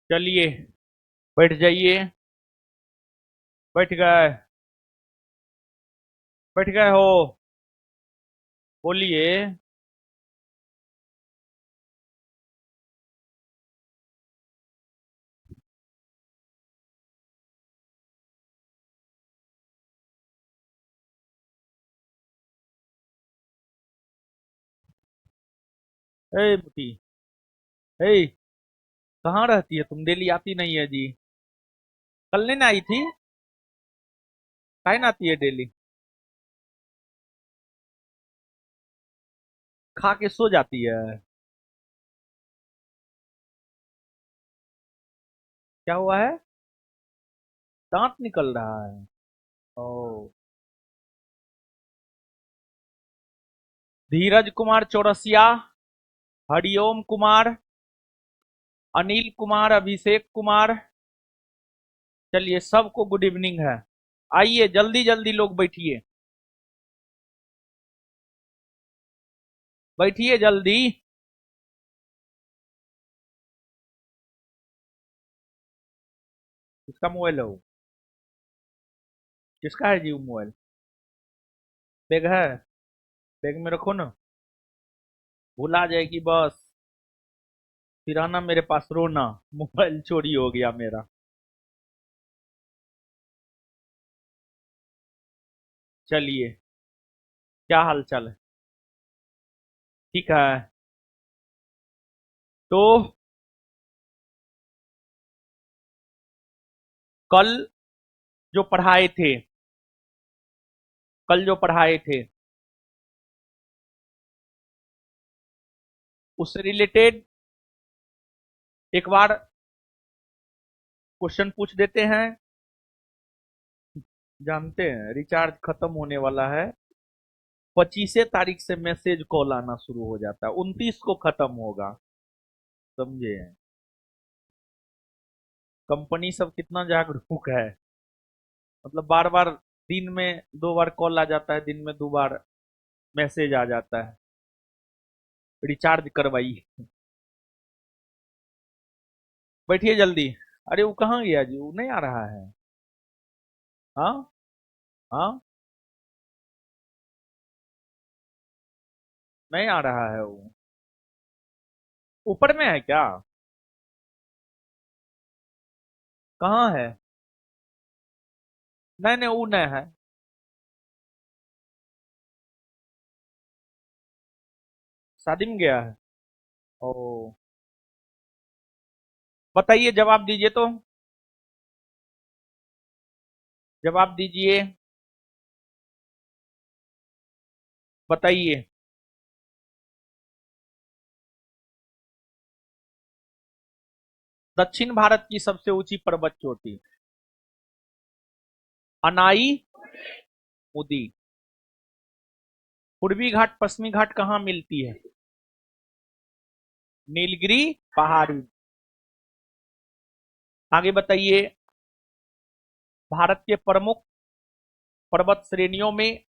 चलिए, बैठ जाइए। बैठ गए? बैठ गए हो? बोलिए। ए बुटी। ए, कहाँ रहती है तुम? डेली आती नहीं है जी। कल नहीं ना आई थी? काहे ना आती है डेली? खा के सो जाती है? क्या हुआ है? दांत निकल रहा है? ओ। धीरज कुमार चौरसिया, हरिओम कुमार, अनिल कुमार, अभिषेक कुमार। चलिए, सबको गुड इवनिंग है। आइए, जल्दी जल्दी लोग बैठिए। बैठिए जल्दी। किसका मोबाइल है वो? किसका है जी वो मोबाइल? बैग है? बैग में रखो ना। भुला जाएगी बस। फिर आना मेरे पास रोना। मोबाइल चोरी हो गया मेरा। चलिए। क्या हाल चाल है? ठीक है। तो कल जो पढ़ाए थे, कल जो पढ़ाए थे उससे रिलेटेड एक बार क्वेश्चन पूछ देते हैं। जानते हैं रिचार्ज खत्म होने वाला है। 25 तारीख से मैसेज कॉल आना शुरू हो जाता है, 29 को खत्म होगा। समझे? कंपनी सब कितना जागरूक है। मतलब बार बार दिन में 2 बार कॉल आ जाता है, दिन में 2 बार मैसेज आ जाता है, रिचार्ज करवाइए। बैठिए जल्दी। अरे वो कहाँ गया जी? वो नहीं आ रहा है? हाँ। हाँ। नहीं आ रहा है वो? ऊपर में है क्या? कहाँ है? नहीं नहीं, वो नहीं है। शादी में गया है? ओ। बताइए, जवाब दीजिए तो। जवाब दीजिए। बताइए। दक्षिण भारत की सबसे ऊंची पर्वत चोटी? अनाई मुदी। पूर्वी घाट पश्चिमी घाट कहाँ मिलती है? नीलगिरी पहाड़ी। आगे बताइए। भारत के प्रमुख पर्वत श्रेणियों में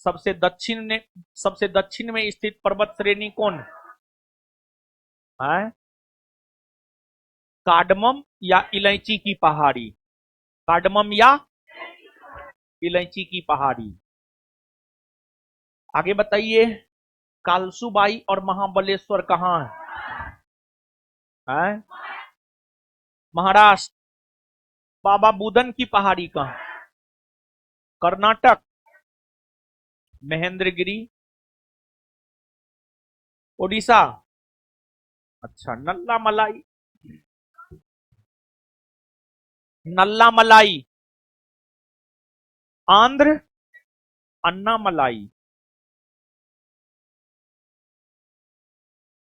सबसे दक्षिण में सबसे दक्षिण में स्थित पर्वत श्रेणी कौन है? कार्डमम या इलायची की पहाड़ी? कार्डमम या इलायची की पहाड़ी। आगे बताइए। कालसूबाई और महाबलेश्वर कहाँ है? महाराष्ट्र। बाबा बुदन की पहाड़ी कहाँ? कर्नाटक। महेंद्रगिरी। उड़ीसा। अच्छा, नल्ला मलाई। नल्ला मलाई। आंध्र। अन्ना मलाई।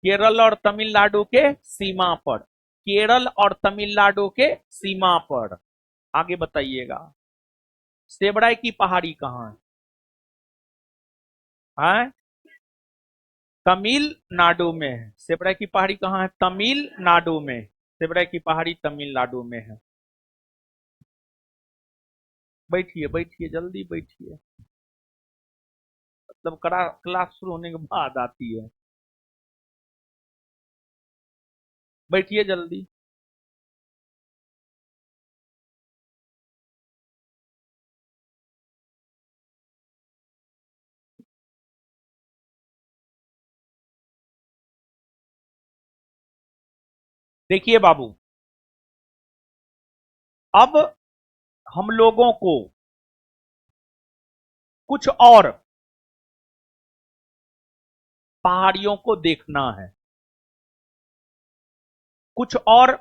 केरल और तमिलनाडु के सीमा पर। केरल और तमिलनाडु के सीमा पर। आगे बताइएगा। सेबड़ाई की पहाड़ी कहाँ है? तमिलनाडु में है। सेबड़ाई की पहाड़ी कहाँ है? तमिलनाडु में। सेबड़ाई की पहाड़ी तमिलनाडु में है। बैठिए बैठिए जल्दी बैठिए। मतलब क्लास शुरू होने के बाद आती है। बैठिए जल्दी। देखिए बाबू, अब हम लोगों को कुछ और पहाड़ियों को देखना है, कुछ और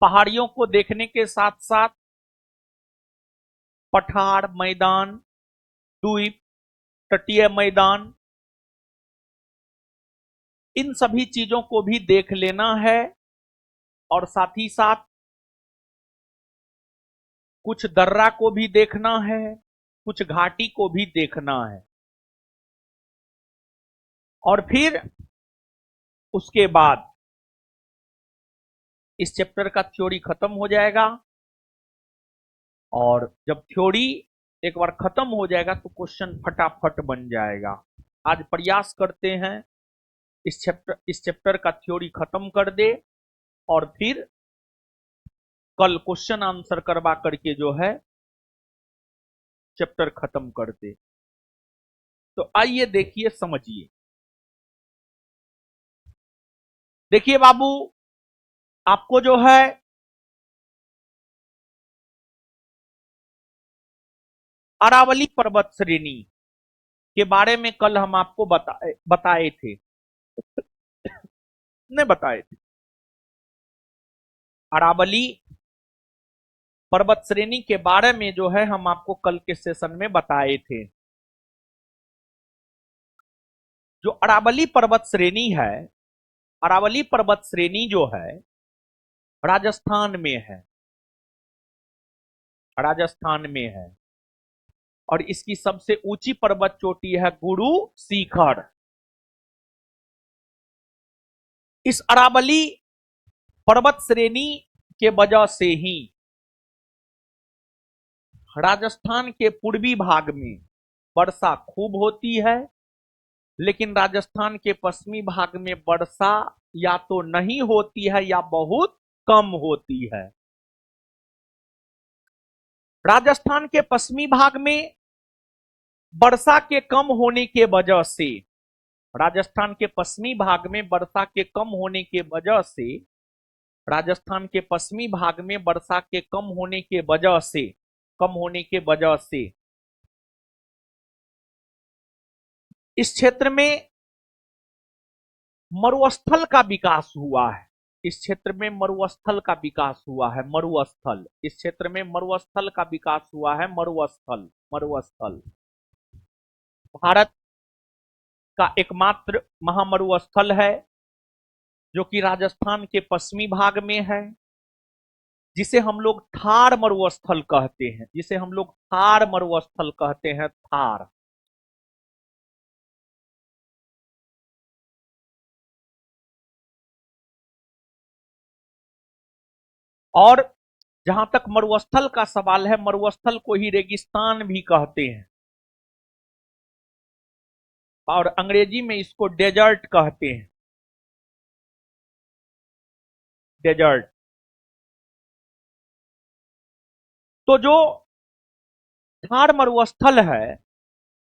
पहाड़ियों को देखने के साथ साथ पठार, मैदान, द्वीप, तटीय मैदान, इन सभी चीजों को भी देख लेना है। और साथ ही साथ कुछ दर्रा को भी देखना है, कुछ घाटी को भी देखना है। और फिर उसके बाद इस चैप्टर का थ्योरी खत्म हो जाएगा। और जब थ्योरी एक बार खत्म हो जाएगा तो क्वेश्चन फटाफट बन जाएगा। आज प्रयास करते हैं इस चैप्टर का थ्योरी खत्म कर दे और फिर कल क्वेश्चन आंसर करवा करके जो है चैप्टर खत्म कर दे। तो आइए देखिए, समझिए। देखिए बाबू, आपको जो है अरावली पर्वत श्रेणी के बारे में कल हम आपको बताए थे, ने बताए थे। अरावली पर्वत श्रेणी के बारे में जो है हम आपको कल के सेशन में बताए थे। जो अरावली पर्वत श्रेणी है, अरावली पर्वत श्रेणी जो है राजस्थान में है, राजस्थान में है। और इसकी सबसे ऊंची पर्वत चोटी है गुरु शिखर। इस अरावली पर्वत श्रेणी के वजह से ही राजस्थान के पूर्वी भाग में वर्षा खूब होती है, लेकिन राजस्थान के पश्चिमी भाग में वर्षा या तो नहीं होती है या बहुत कम होती है। राजस्थान के पश्चिमी भाग में वर्षा के कम होने के वजह से, राजस्थान के पश्चिमी भाग में वर्षा के कम होने के वजह से, राजस्थान के पश्चिमी भाग में वर्षा के कम होने के वजह से, कम होने के वजह से इस क्षेत्र में मरुस्थल का विकास हुआ है। इस क्षेत्र में मरुस्थल का विकास हुआ है। मरुस्थल, इस क्षेत्र में मरुस्थल का विकास हुआ है। मरुस्थल, मरुस्थल भारत का एकमात्र महामरुस्थल है जो कि राजस्थान के पश्चिमी भाग में है, जिसे हम लोग थार मरुस्थल कहते हैं, जिसे हम लोग थार मरुस्थल कहते हैं। थार। और जहां तक मरुस्थल का सवाल है, मरुस्थल को ही रेगिस्तान भी कहते हैं और अंग्रेजी में इसको डेजर्ट कहते हैं। डेजर्ट। तो जो थार मरुस्थल है,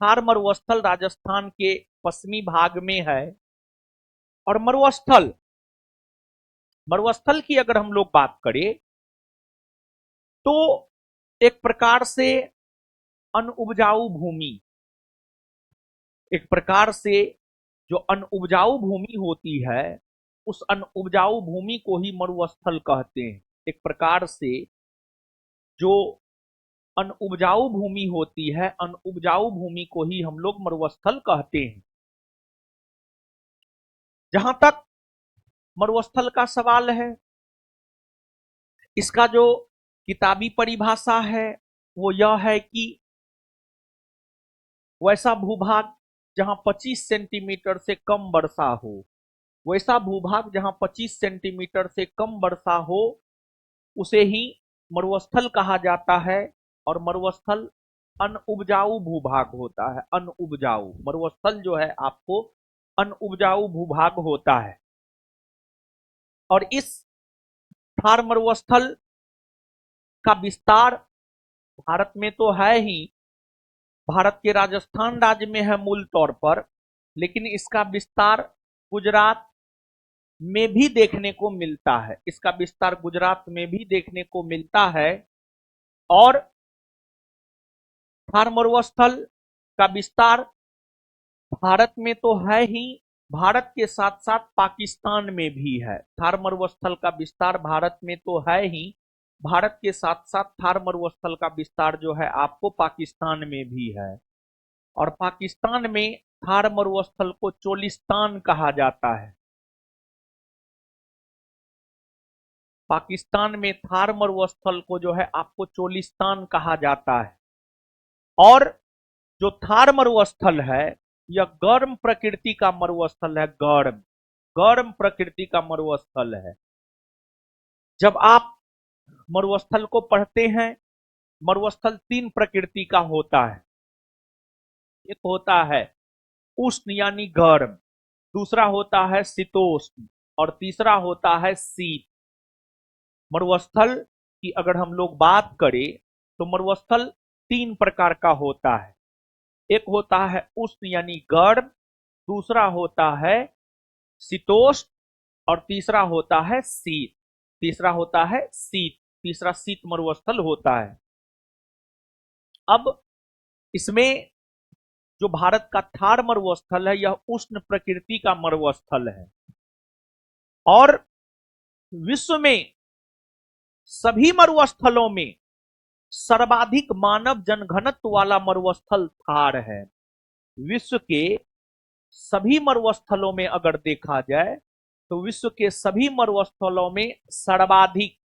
थार मरुस्थल राजस्थान के पश्चिमी भाग में है। और मरुस्थल, मरुस्थल की अगर हम लोग बात करें तो एक प्रकार से अनउपजाऊ भूमि, एक प्रकार से जो अनउपजाऊ भूमि होती है, उस अनउपजाऊ भूमि को ही मरुस्थल कहते हैं। एक प्रकार से जो अनउपजाऊ भूमि होती है, अनउपजाऊ भूमि को ही हम लोग मरुस्थल कहते हैं। जहां तक मरुस्थल का सवाल है, इसका जो किताबी परिभाषा है वो यह है कि वैसा भूभाग जहां 25 सेंटीमीटर से कम वर्षा हो, वैसा भूभाग जहां 25 सेंटीमीटर से कम वर्षा हो, उसे ही मरुस्थल कहा जाता है। और मरुस्थल अनउपजाऊ भूभाग होता है। अनउपजाऊ मरुस्थल जो है आपको अनउपजाऊ भूभाग होता है। और इस थार मरुस्थल का विस्तार भारत में तो है ही, भारत के राजस्थान राज्य में है मूल तौर पर, लेकिन इसका विस्तार गुजरात, में भी देखने को मिलता है, इसका विस्तार गुजरात में भी देखने को मिलता है। और थार मरुस्थल का विस्तार भारत में तो है ही, भारत के साथ साथ पाकिस्तान में भी है। थार मरुस्थल का विस्तार भारत में तो है ही, भारत के साथ साथ थार मरुस्थल का विस्तार जो है आपको पाकिस्तान में भी है। और पाकिस्तान में थार मरुस्थल को चोलिस्तान कहा जाता है। पाकिस्तान में थार मरुस्थल को जो है आपको चोलिस्तान कहा जाता है। और जो थार मरुस्थल है यह गर्म प्रकृति का मरुस्थल है, गर्म गर्म प्रकृति का मरुस्थल है। जब आप मरुस्थल को पढ़ते हैं, मरुस्थल तीन प्रकृति का होता है। एक होता है उष्ण यानी गर्म, दूसरा होता है शीतोष्ण और तीसरा होता है शीत। मरुस्थल की अगर हम लोग बात करें तो मरुस्थल तीन प्रकार का होता है। एक होता है उष्ण यानी गर्म, दूसरा होता है शीतोष्ण और तीसरा होता है शीत। तीसरा होता है शीत, तीसरा शीत मरुस्थल होता है। अब इसमें जो भारत का थार मरुस्थल है यह उष्ण प्रकृति का मरुस्थल है। और विश्व में सभी मरुस्थलों में सर्वाधिक मानव जनघनत्व वाला मरुस्थल थार है। विश्व के सभी मरुस्थलों में अगर देखा जाए तो विश्व के सभी मरुस्थलों में सर्वाधिक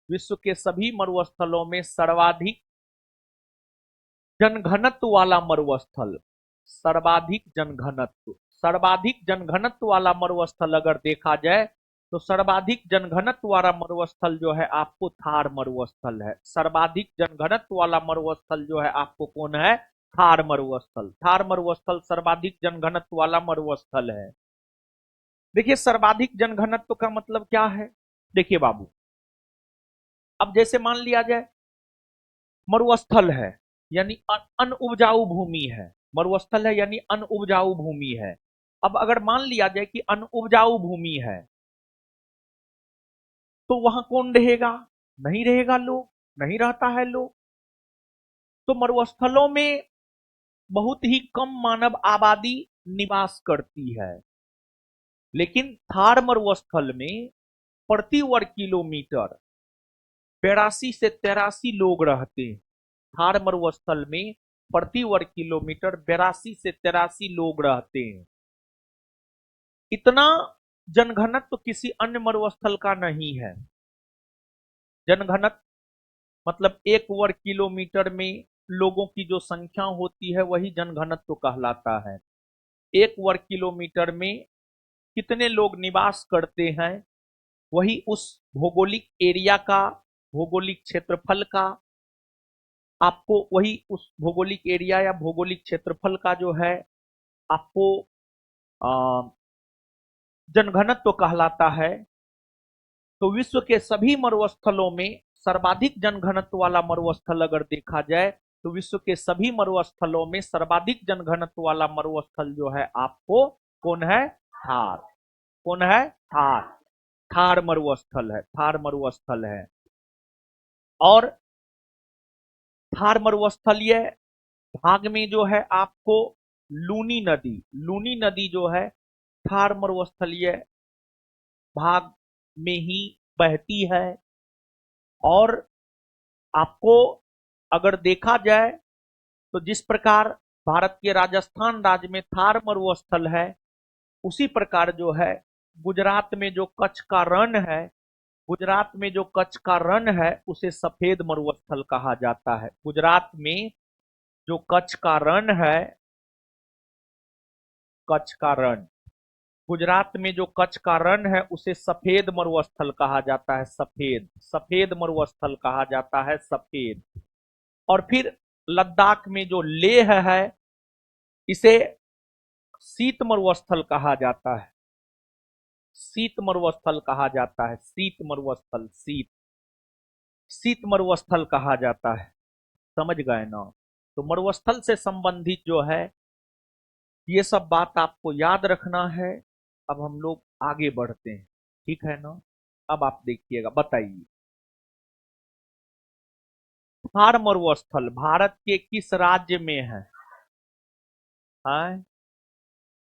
विश्व के सभी मरुस्थलों में सर्वाधिक जनघनत्व वाला मरुस्थल, सर्वाधिक जनघनत्व वाला मरुस्थल अगर देखा जाए तो सर्वाधिक जनघनत्व वाला मरुस्थल जो है आपको थार मरुस्थल है। सर्वाधिक जनघनत्व वाला मरुस्थल जो है आपको कौन है? थार मरुस्थल। थार मरुस्थल सर्वाधिक जनघनत्व वाला मरुस्थल है। देखिए सर्वाधिक जनघनत्व का मतलब क्या है? देखिए बाबू, अब जैसे मान लिया जाए मरुस्थल है यानी अनउपजाऊ भूमि है, मरुस्थल है यानी अनउपजाऊ भूमि है। अब अगर मान लिया जाए कि अनउपजाऊ भूमि है तो वहां कौन रहेगा? नहीं रहेगा लोग, नहीं रहता है लोग। तो मरुस्थलों में बहुत ही कम मानव आबादी निवास करती है। लेकिन थार मरुस्थल में प्रति वर्ग किलोमीटर 82 से 83 लोग रहते हैं। थार मरुस्थल में प्रति वर्ग किलोमीटर 82 से 83 लोग रहते हैं। इतना जनघनत्व तो किसी अन्य मरुस्थल का नहीं है। जनघनत्व मतलब एक वर्ग किलोमीटर में लोगों की जो संख्या होती है वही जनघनत्व कहलाता है। एक वर्ग किलोमीटर में कितने लोग निवास करते हैं वही उस भौगोलिक एरिया का, भौगोलिक क्षेत्रफल का, आपको वही उस भौगोलिक एरिया या भौगोलिक क्षेत्रफल का जो है आपको जनघनत्व कहलाता है। तो विश्व के सभी मरुस्थलों में सर्वाधिक जनघनत्व वाला मरुस्थल अगर देखा जाए तो विश्व के सभी मरुस्थलों में सर्वाधिक जनघनत्व वाला मरुस्थल जो है आपको कौन है? थार। कौन है? थार। थार मरुस्थल है, थार मरुस्थल है। और थार मरुस्थलीय भाग में जो है आपको लूनी नदी जो है थार मरुस्थलीय भाग में ही बहती है। और आपको अगर देखा जाए तो जिस प्रकार भारत के राजस्थान राज्य में थार मरुस्थल है उसी प्रकार जो है गुजरात में जो कच्छ का रण है, गुजरात में जो कच्छ का रण है उसे सफेद मरुस्थल कहा जाता है। गुजरात में जो कच्छ का रण है, कच्छ का रण, गुजरात में जो कच्छ का रण है उसे सफेद मरुस्थल कहा जाता है। सफेद, सफेद मरुस्थल कहा जाता है, सफेद। और फिर लद्दाख में जो लेह है इसे शीत मरुस्थल कहा जाता है। शीत मरुस्थल कहा जाता है, शीत मरुस्थल, शीत, शीत मरुस्थल कहा जाता है। समझ गए ना? तो मरुस्थल से संबंधित जो है ये सब बात आपको याद रखना है। अब हम लोग आगे बढ़ते हैं, ठीक है ना। अब आप देखिएगा, बताइए थार मरुस्थल भारत के किस राज्य में है? हाँ?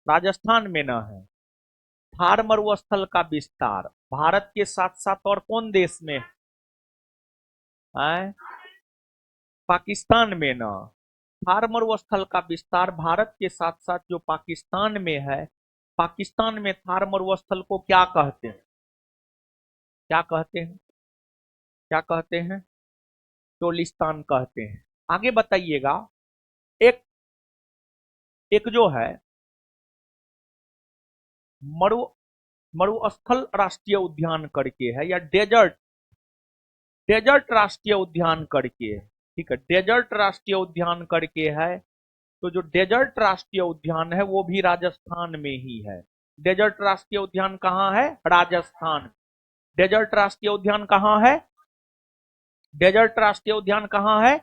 राजस्थान में ना है। थार मरुस्थल का विस्तार भारत के साथ साथ और कौन देश में है? पाकिस्तान में ना। थार मरुस्थल का विस्तार भारत के साथ साथ जो पाकिस्तान में है, पाकिस्तान में थार मरुस्थल को क्या कहते हैं? क्या कहते हैं? क्या कहते हैं? चोलिस्तान कहते हैं। आगे बताइएगा, एक एक जो है मरु मरुस्थल राष्ट्रीय उद्यान करके है, या डेजर्ट डेजर्ट राष्ट्रीय उद्यान करके है, ठीक है, डेजर्ट राष्ट्रीय उद्यान करके है। तो जो डेजर्ट राष्ट्रीय उद्यान है वो भी राजस्थान में ही है। डेजर्ट राष्ट्रीय उद्यान कहाँ है? राजस्थान। डेजर्ट राष्ट्रीय उद्यान कहाँ है? डेजर्ट राष्ट्रीय उद्यान कहाँ है?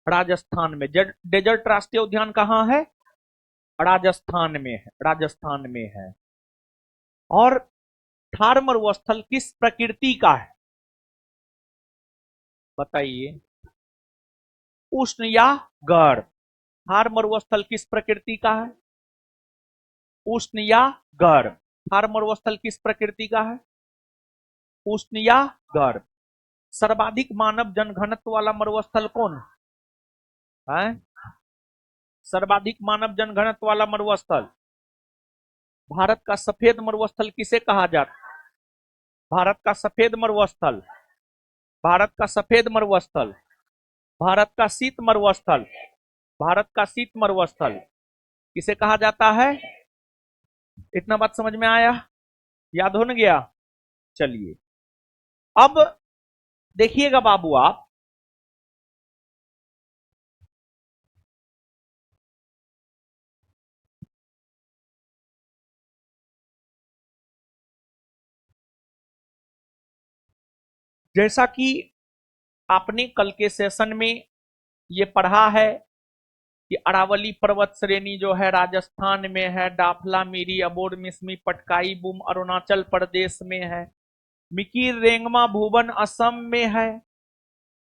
राजस्थान में। डेजर्ट राष्ट्रीय उद्यान कहाँ है? राजस्थान में है। राजस्थान में है। और थार मरुस्थल किस प्रकृति का है? बताइए। उष्ण या गर्म? थार मरुस्थल किस प्रकृति का है? उष्ण या गर्म? थार मरुस्थल किस प्रकृति का है? उष्ण या गर्म? सर्वाधिक मानव जनघनत्व वाला मरुस्थल कौन है? सर्वाधिक मानव जनघनत्व वाला मरुस्थल भारत का सफेद मरुस्थल किसे कहा जाता है? भारत का सफेद मरुस्थल, भारत का सफेद मरुस्थल, भारत का शीत मरुस्थल, भारत का शीत मरुस्थल किसे कहा जाता है? इतना बात समझ में आया? याद हो न गया? चलिए अब देखिएगा बाबू, आप जैसा कि आपने कल के सेशन में ये पढ़ा है कि अरावली पर्वत श्रेणी जो है राजस्थान में है, डाफला, मिरी, अबोर, मिसमी, पटकाई बुम अरुणाचल प्रदेश में है, मिकिर, रेंगमा, भुवन असम में है,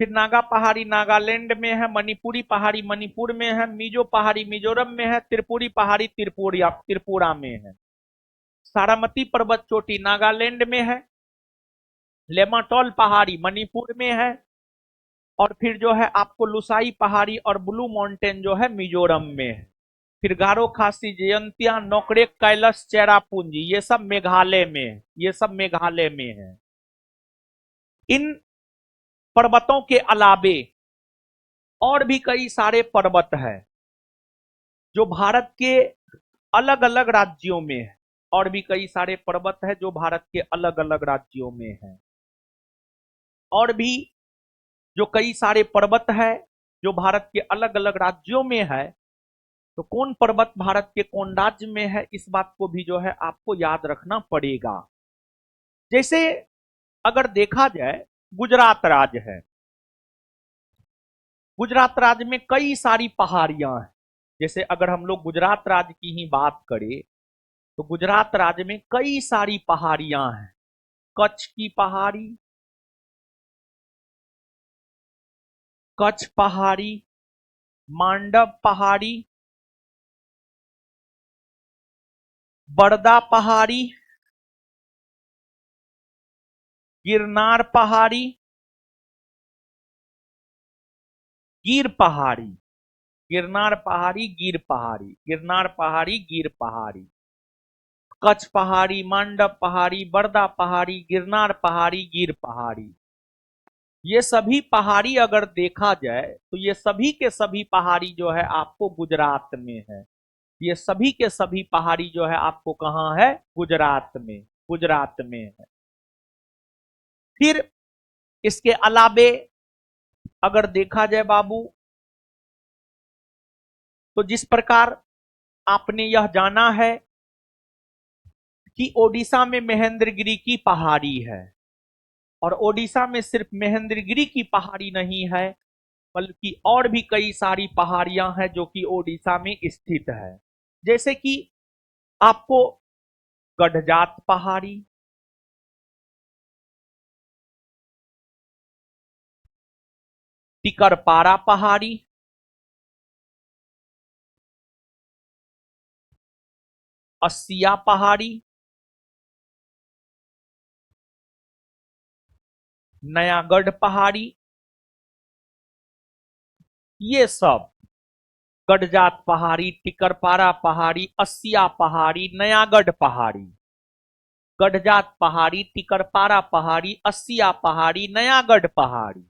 फिर नागा पहाड़ी नागालैंड में है, मणिपुरी पहाड़ी मणिपुर में है, मिजो पहाड़ी मिजोरम में है, त्रिपुरी पहाड़ी त्रिपुरा में है, सारामती पर्वत चोटी नागालैंड में है, लेमाटोल पहाड़ी मणिपुर में है, और फिर जो है आपको लुसाई पहाड़ी और ब्लू माउंटेन जो है मिजोरम में है। फिर गारो खासी, जयंतिया, नोकरेक, कैलाश, चेरापूंजी ये सब मेघालय में है। ये सब मेघालय में है। इन पर्वतों के अलावे और भी कई सारे पर्वत है जो भारत के अलग अलग राज्यों में है। और भी कई सारे पर्वत है जो भारत के अलग अलग राज्यों में है। और भी जो कई सारे पर्वत है जो भारत के अलग अलग राज्यों में है। तो कौन पर्वत भारत के कौन राज्य में है, इस बात को भी जो है आपको याद रखना पड़ेगा। जैसे अगर देखा जाए, गुजरात राज्य है। गुजरात राज्य में कई सारी पहाड़ियां हैं। जैसे अगर हम लोग गुजरात राज्य की ही बात करें तो गुजरात राज्य में कई सारी पहाड़ियां हैं। कच्छ की पहाड़ी, कच्छ पहाड़ी, मांडव पहाड़ी, बड़दा पहाड़ी, गिरनार पहाड़ी, गिर पहाड़ी, गिरनार पहाड़ी, गिर पहाड़ी, गिरनार पहाड़ी, गिर पहाड़ी, कच्छ पहाड़ी, मांडव पहाड़ी, बड़दा पहाड़ी, गिरनार पहाड़ी, गिर पहाड़ी। ये सभी पहाड़ी अगर देखा जाए तो ये सभी के सभी पहाड़ी जो है आपको गुजरात में है। ये सभी के सभी पहाड़ी जो है आपको कहां है? गुजरात में। गुजरात में है। फिर इसके अलावे अगर देखा जाए बाबू, तो जिस प्रकार आपने यह जाना है कि ओडिशा में महेंद्रगिरी की पहाड़ी है, और ओडिशा में सिर्फ महेंद्रगिरी की पहाड़ी नहीं है बल्कि और भी कई सारी पहाड़ियां हैं जो कि ओडिशा में स्थित है। जैसे कि आपको गडजात पहाड़ी, टिकरपारा पहाड़ी, अस्सिया पहाड़ी, नयागढ़ पहाड़ी, ये सब गडजात पहाड़ी, टिकरपारा पहाड़ी, अस्सिया पहाड़ी, नयागढ़ पहाड़ी, गडजात पहाड़ी, टिकरपारा पहाड़ी, अस्सिया पहाड़ी, नयागढ़ पहाड़ी,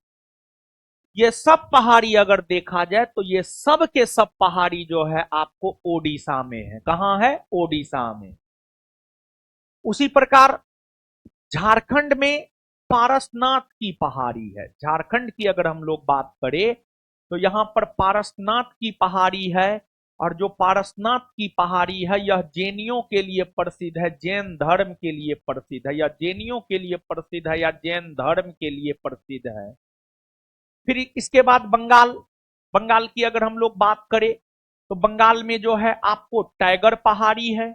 ये सब पहाड़ी अगर देखा जाए तो ये सब के सब पहाड़ी जो है आपको ओडिशा में है। कहां है? ओडिशा में। उसी प्रकार झारखंड में पारसनाथ की पहाड़ी है। झारखंड की अगर हम लोग बात करें तो यहां पर पारसनाथ की पहाड़ी है, और जो पारसनाथ की पहाड़ी है यह जैनियों के लिए प्रसिद्ध है, जैन धर्म के लिए प्रसिद्ध है, या जैनियों के लिए प्रसिद्ध है, या जैन धर्म के लिए प्रसिद्ध है। फिर इसके बाद बंगाल, बंगाल की अगर हम लोग बात करें तो बंगाल में जो है आपको टाइगर पहाड़ी है,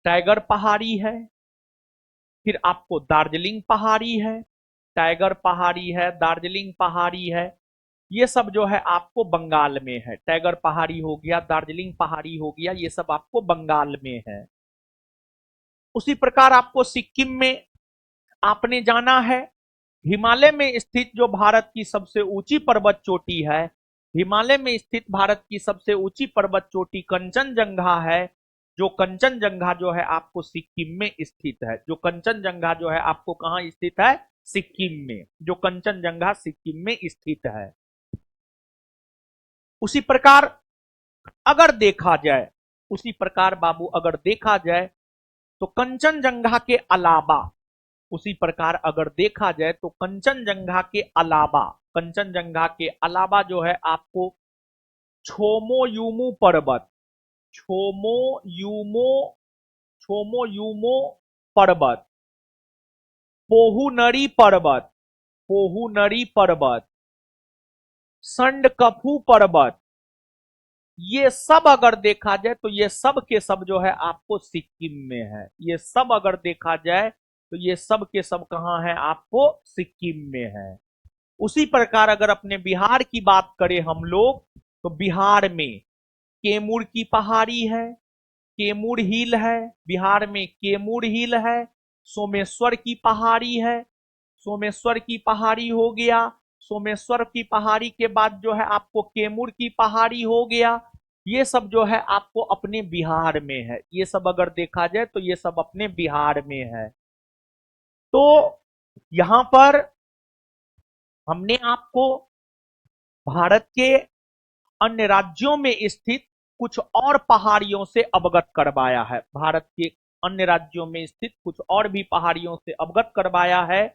टाइगर पहाड़ी है। फिर आपको दार्जिलिंग पहाड़ी है, टाइगर पहाड़ी है, दार्जिलिंग पहाड़ी है। ये सब जो है आपको बंगाल में है। टाइगर पहाड़ी हो गया, दार्जिलिंग पहाड़ी हो गया, ये सब आपको बंगाल में है। उसी प्रकार आपको सिक्किम में आपने जाना है, हिमालय में स्थित जो भारत की सबसे ऊंची पर्वत चोटी है, हिमालय में स्थित भारत की सबसे ऊंची पर्वत चोटी कंचनजंगा है। जो कंचनजंगा जो है आपको सिक्किम में स्थित है। जो कंचनजंगा जो है आपको कहां स्थित है? सिक्किम में। जो कंचनजंगा सिक्किम में स्थित है। उसी प्रकार अगर देखा जाए, उसी प्रकार बाबू अगर देखा जाए तो कंचनजंगा के अलावा, उसी प्रकार अगर देखा जाए तो कंचनजंगा के अलावा, कंचनजंगा के अलावा जो है आपको छोमोयुमो पर्वत, छोमोयुमो छोमोयुमो पर्वत, पोहुनरी पर्वत, पोहुनरी पर्वत, संडकफू पर्वत, ये सब अगर देखा जाए तो ये सब के सब जो है आपको सिक्किम में है। ये सब अगर देखा जाए तो ये सब के सब कहां है? आपको सिक्किम में है। उसी प्रकार अगर अपने बिहार की बात करें हम लोग तो बिहार में केमूर की पहाड़ी है, केमूर हिल है, बिहार में केमूर हिल है। सोमेश्वर की पहाड़ी है, सोमेश्वर की पहाड़ी हो गया। सोमेश्वर की पहाड़ी के बाद जो है आपको केमूर की पहाड़ी हो गया। ये सब जो है आपको अपने बिहार में है। ये सब अगर देखा जाए तो ये सब अपने बिहार में है। तो यहां पर हमने आपको भारत के अन्य राज्यों में स्थित कुछ और पहाड़ियों से अवगत करवाया है। भारत के अन्य राज्यों में स्थित कुछ और भी पहाड़ियों से अवगत करवाया है।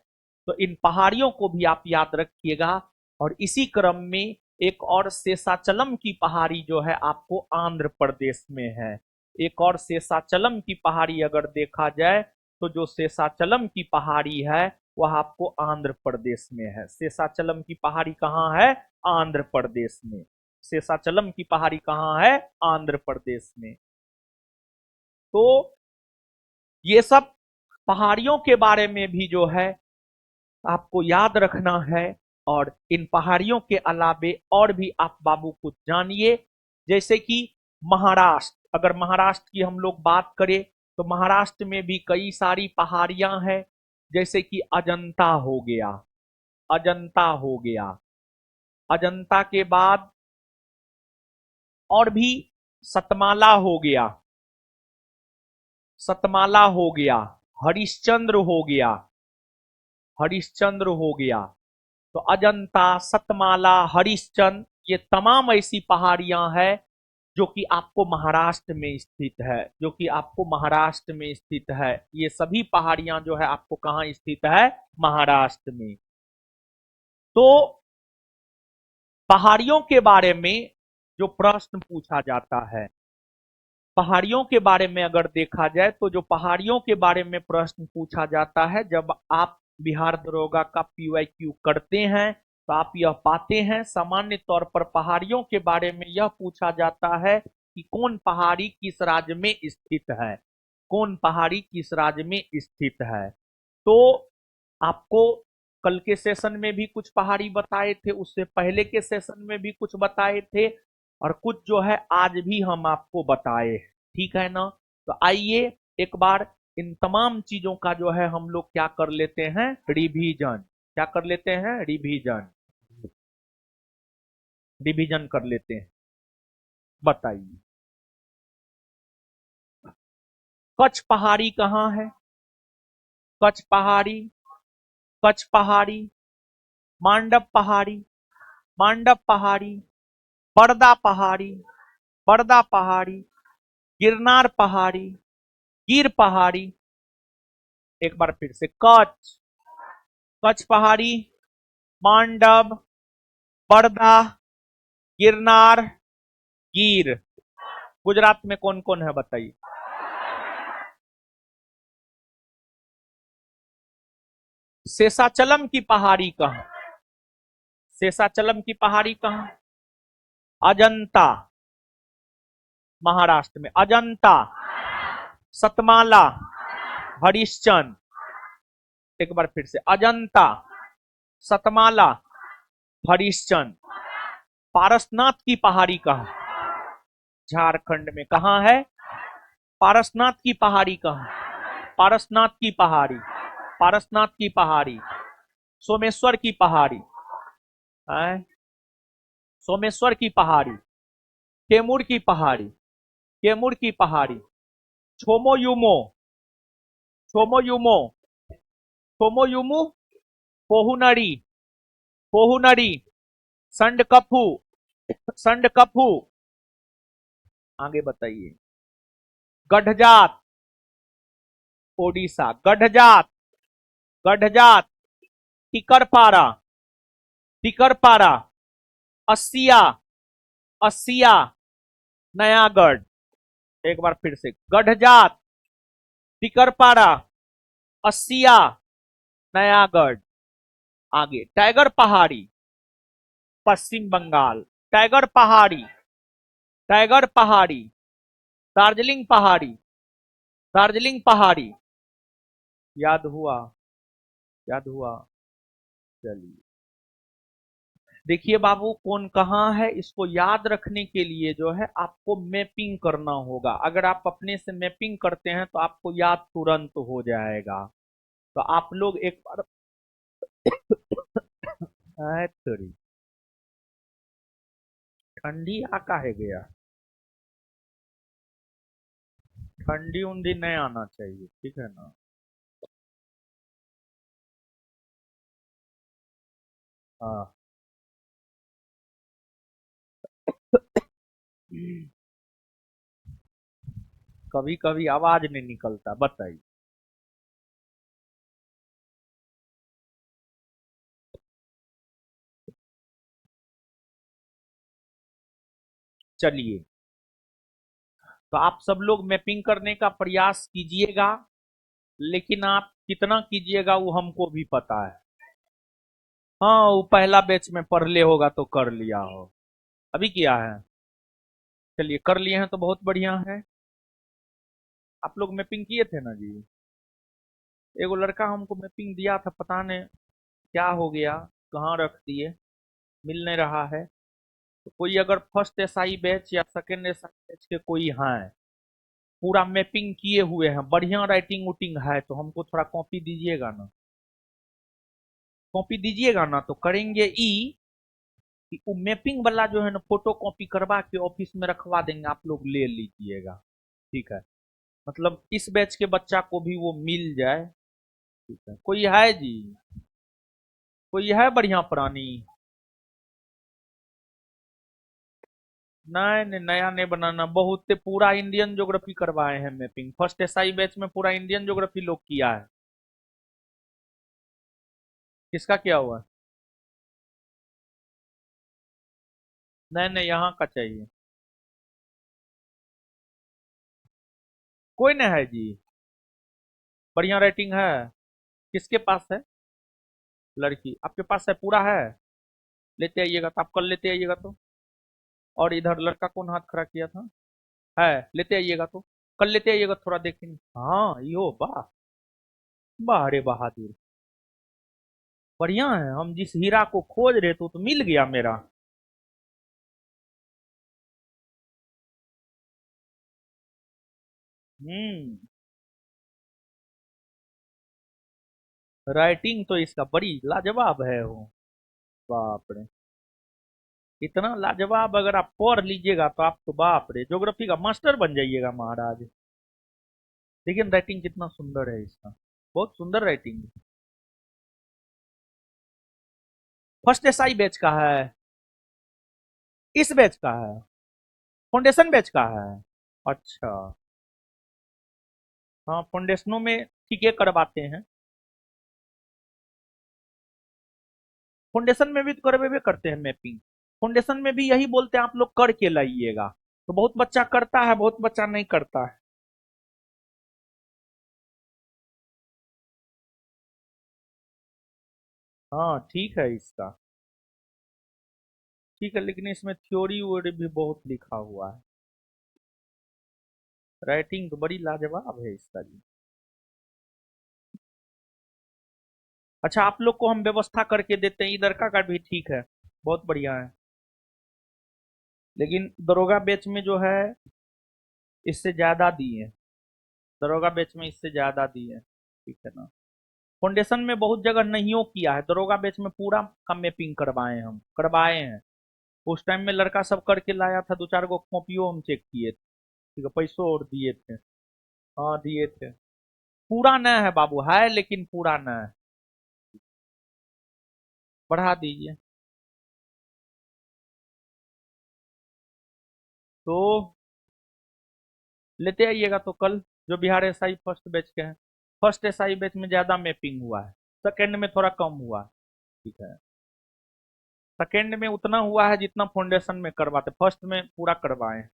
तो इन पहाड़ियों को भी आप याद रखिएगा। और इसी क्रम में एक और शेषाचलम की पहाड़ी जो है आपको आंध्र प्रदेश में है। एक और शेषाचलम की पहाड़ी अगर देखा जाए तो जो शेषाचलम की पहाड़ी है वह आपको आंध्र प्रदेश में है। शेषाचलम की पहाड़ी कहाँ है? आंध्र प्रदेश में। शेषाचलम की पहाड़ी कहाँ है? आंध्र प्रदेश में। तो ये सब पहाड़ियों के बारे में भी जो है आपको याद रखना है। और इन पहाड़ियों के अलावे और भी आप बाबू कुछ जानिए। जैसे कि महाराष्ट्र, अगर महाराष्ट्र की हम लोग बात करें तो महाराष्ट्र में भी कई सारी पहाड़ियां हैं। जैसे कि अजंता हो गया, अजंता हो गया, अजंता के बाद और भी सतमाला हो गया, सतमाला हो गया, हरिश्चंद्र हो गया, हरिश्चंद्र हो गया। तो अजंता, सतमाला, हरिश्चंद्र, ये तमाम ऐसी पहाड़ियां हैं जो कि आपको महाराष्ट्र में स्थित है, जो कि आपको महाराष्ट्र में स्थित है। ये सभी पहाड़ियां जो है आपको कहां स्थित है? महाराष्ट्र में। तो पहाड़ियों के बारे में जो प्रश्न पूछा जाता है, पहाड़ियों के बारे में अगर देखा जाए तो जो पहाड़ियों के बारे में प्रश्न पूछा जाता है जब आप बिहार दरोगा का PYQ करते हैं तो आप यह पाते हैं सामान्य तौर पर पहाड़ियों के बारे में यह पूछा जाता है कि कौन पहाड़ी किस राज्य में स्थित है, कौन पहाड़ी किस राज्य में स्थित है। तो आपको कल के सेशन में भी कुछ पहाड़ी बताए थे, उससे पहले के सेशन में भी कुछ बताए थे, और कुछ जो है आज भी हम आपको बताए, ठीक है ना। तो आइए एक बार इन तमाम चीजों का जो है हम लोग क्या कर लेते हैं, रिवीजन। क्या कर लेते हैं, रिवीजन, रिवीजन कर लेते हैं। बताइए कच्छ पहाड़ी कहाँ है, कच्छ पहाड़ी, कच्छ पहाड़ी, मांडव पहाड़ी, मांडव पहाड़ी, बरदा पहाड़ी, बरदा पहाड़ी, गिरनार पहाड़ी, गिर पहाड़ी। एक बार फिर से, कच्छ, कच्छ पहाड़ी, मांडव, बरदा, गिरनार, गिर। गुजरात में कौन कौन है बताइए। शेषाचलम की पहाड़ी कहाँ, शेषाचलम की पहाड़ी कहाँ, अजंता, महाराष्ट्र में अजंता, सतमाला, हरिश्चंद्र। एक बार फिर से, अजंता, सतमाला, हरिश्चंद्र। पारसनाथ की पहाड़ी कहाँ, झारखंड में कहाँ है, पारसनाथ की पहाड़ी कहाँ, पारसनाथ की पहाड़ी, पारसनाथ की पहाड़ी, सोमेश्वर की पहाड़ी है, सोमेश्वर की पहाड़ी, कैमूर की पहाड़ी, कैमूर की पहाड़ी, छोमोयुमो, छोमोयुमो, छोमोयुमु, पोहुनरी, पोहुनरी, संडकफू, संडकफू। आगे बताइए, गढ़जात, ओडिशा, गढ़जात, गढ़जात, टिकरपारा, टिकरपारा, अस्सिया, अस्सिया, नयागढ़। एक बार फिर से, गढ़जात, टिकरपारा, अस्सिया, नयागढ़। आगे, टाइगर पहाड़ी, पश्चिम बंगाल, टाइगर पहाड़ी, टाइगर पहाड़ी, दार्जिलिंग पहाड़ी, दार्जिलिंग पहाड़ी। याद हुआ, याद हुआ। चलिए देखिए बाबू, कौन कहाँ है इसको याद रखने के लिए जो है आपको मैपिंग करना होगा। अगर आप अपने से मैपिंग करते हैं तो आपको याद तुरंत हो जाएगा। तो आप लोग एक बार थोड़ी ठंडी आ काहे गया, ठंडी उंडी नहीं आना चाहिए, ठीक है ना। हाँ। कभी कभी आवाज नहीं निकलता, बताइए। चलिए, तो आप सब लोग मैपिंग करने का प्रयास कीजिएगा, लेकिन आप कितना कीजिएगा वो हमको भी पता है। हाँ, वो पहला बैच में पढ़ ले होगा तो कर लिया हो, अभी किया है। चलिए, कर लिए हैं तो बहुत बढ़िया है। आप लोग मैपिंग किए थे ना जी। एगो लड़का हमको मैपिंग दिया था, पता नहीं क्या हो गया, कहाँ रख दिए, मिल नहीं रहा है। तो कोई अगर फर्स्ट एसआई बैच या सेकंड एसआई बैच के कोई हैं, पूरा मैपिंग किए हुए हैं, बढ़िया राइटिंग उटिंग है, तो हमको थोड़ा कॉपी दीजिएगा ना, कॉपी दीजिएगा ना, तो करेंगे ई कि वो मैपिंग वाला जो है ना फोटो कॉपी करवा के ऑफिस में रखवा देंगे, आप लोग ले लीजिएगा, ठीक है। मतलब इस बैच के बच्चा को भी वो मिल जाए, ठीक है। कोई है जी, कोई है बढ़िया प्राणी। नहीं नहीं, नया नहीं बनाना, बहुत से पूरा इंडियन ज्योग्राफी करवाए हैं मैपिंग, फर्स्ट एसआई बैच में पूरा इंडियन ज्योग्राफी लोग किया है। किसका क्या हुआ, नहीं नहीं, यहाँ का चाहिए। कोई नहीं है जी, बढ़िया राइटिंग है। किसके पास है, लड़की आपके पास है, पूरा है। लेते आइएगा, तो आप कल लेते आइएगा तो। और इधर लड़का कौन हाथ खड़ा किया था? है, लेते आइएगा तो, कल लेते आइएगा, थोड़ा देखेंगे। हाँ यो वाह, वाह रे बहादुर, बढ़िया है। हम जिस हीरा को खोज रहे थे तो मिल गया मेरा। हम्म। राइटिंग तो इसका बड़ी लाजवाब है वो, बाप रे। इतना लाजवाब अगर आप पढ़ लीजिएगा तो आप तो बाप रे ज्योग्राफी का मास्टर बन जाइएगा महाराज। लेकिन राइटिंग कितना सुंदर है इसका, बहुत सुंदर राइटिंग है। फर्स्ट एसआई बैच का है, इस बैच का है, फाउंडेशन बैच का है। अच्छा। हाँ फाउंडेशनों में ठीक है करवाते हैं, फाउंडेशन में भी तो करवे करते हैं मैपिंग। फाउंडेशन में भी यही बोलते हैं आप लोग करके लाइएगा, तो बहुत बच्चा करता है, बहुत बच्चा नहीं करता है। हाँ ठीक है इसका, ठीक है, लेकिन इसमें थ्योरी वोरी भी बहुत लिखा हुआ है। राइटिंग तो बड़ी लाजवाब है इसका जी। अच्छा आप लोग को हम व्यवस्था करके देते हैं, इधर का भी ठीक है, बहुत बढ़िया है। लेकिन दरोगा बैच में जो है इससे ज्यादा दिए, दरोगा बैच में इससे ज्यादा दिए, ठीक है ना। फाउंडेशन में बहुत जगह नहीं किया है, दरोगा बैच में पूरा का मैपिंग करवाए, हम करवाए हैं। उस टाइम में लड़का सब करके लाया था, दो चार गो कॉपियों हम चेक किए थे, ठीक है, पैसों और दिए थे। हाँ दिए थे। पूरा न है बाबू, है लेकिन पूरा न है। बढ़ा दीजिए। तो लेते आइएगा तो कल, जो बिहार एसआई फर्स्ट बैच के हैं। फर्स्ट एसआई बैच में ज्यादा मैपिंग हुआ है, सेकेंड में थोड़ा कम हुआ है, ठीक है। सेकेंड में उतना हुआ है जितना फाउंडेशन में करवाते, फर्स्ट में पूरा करवाए हैं,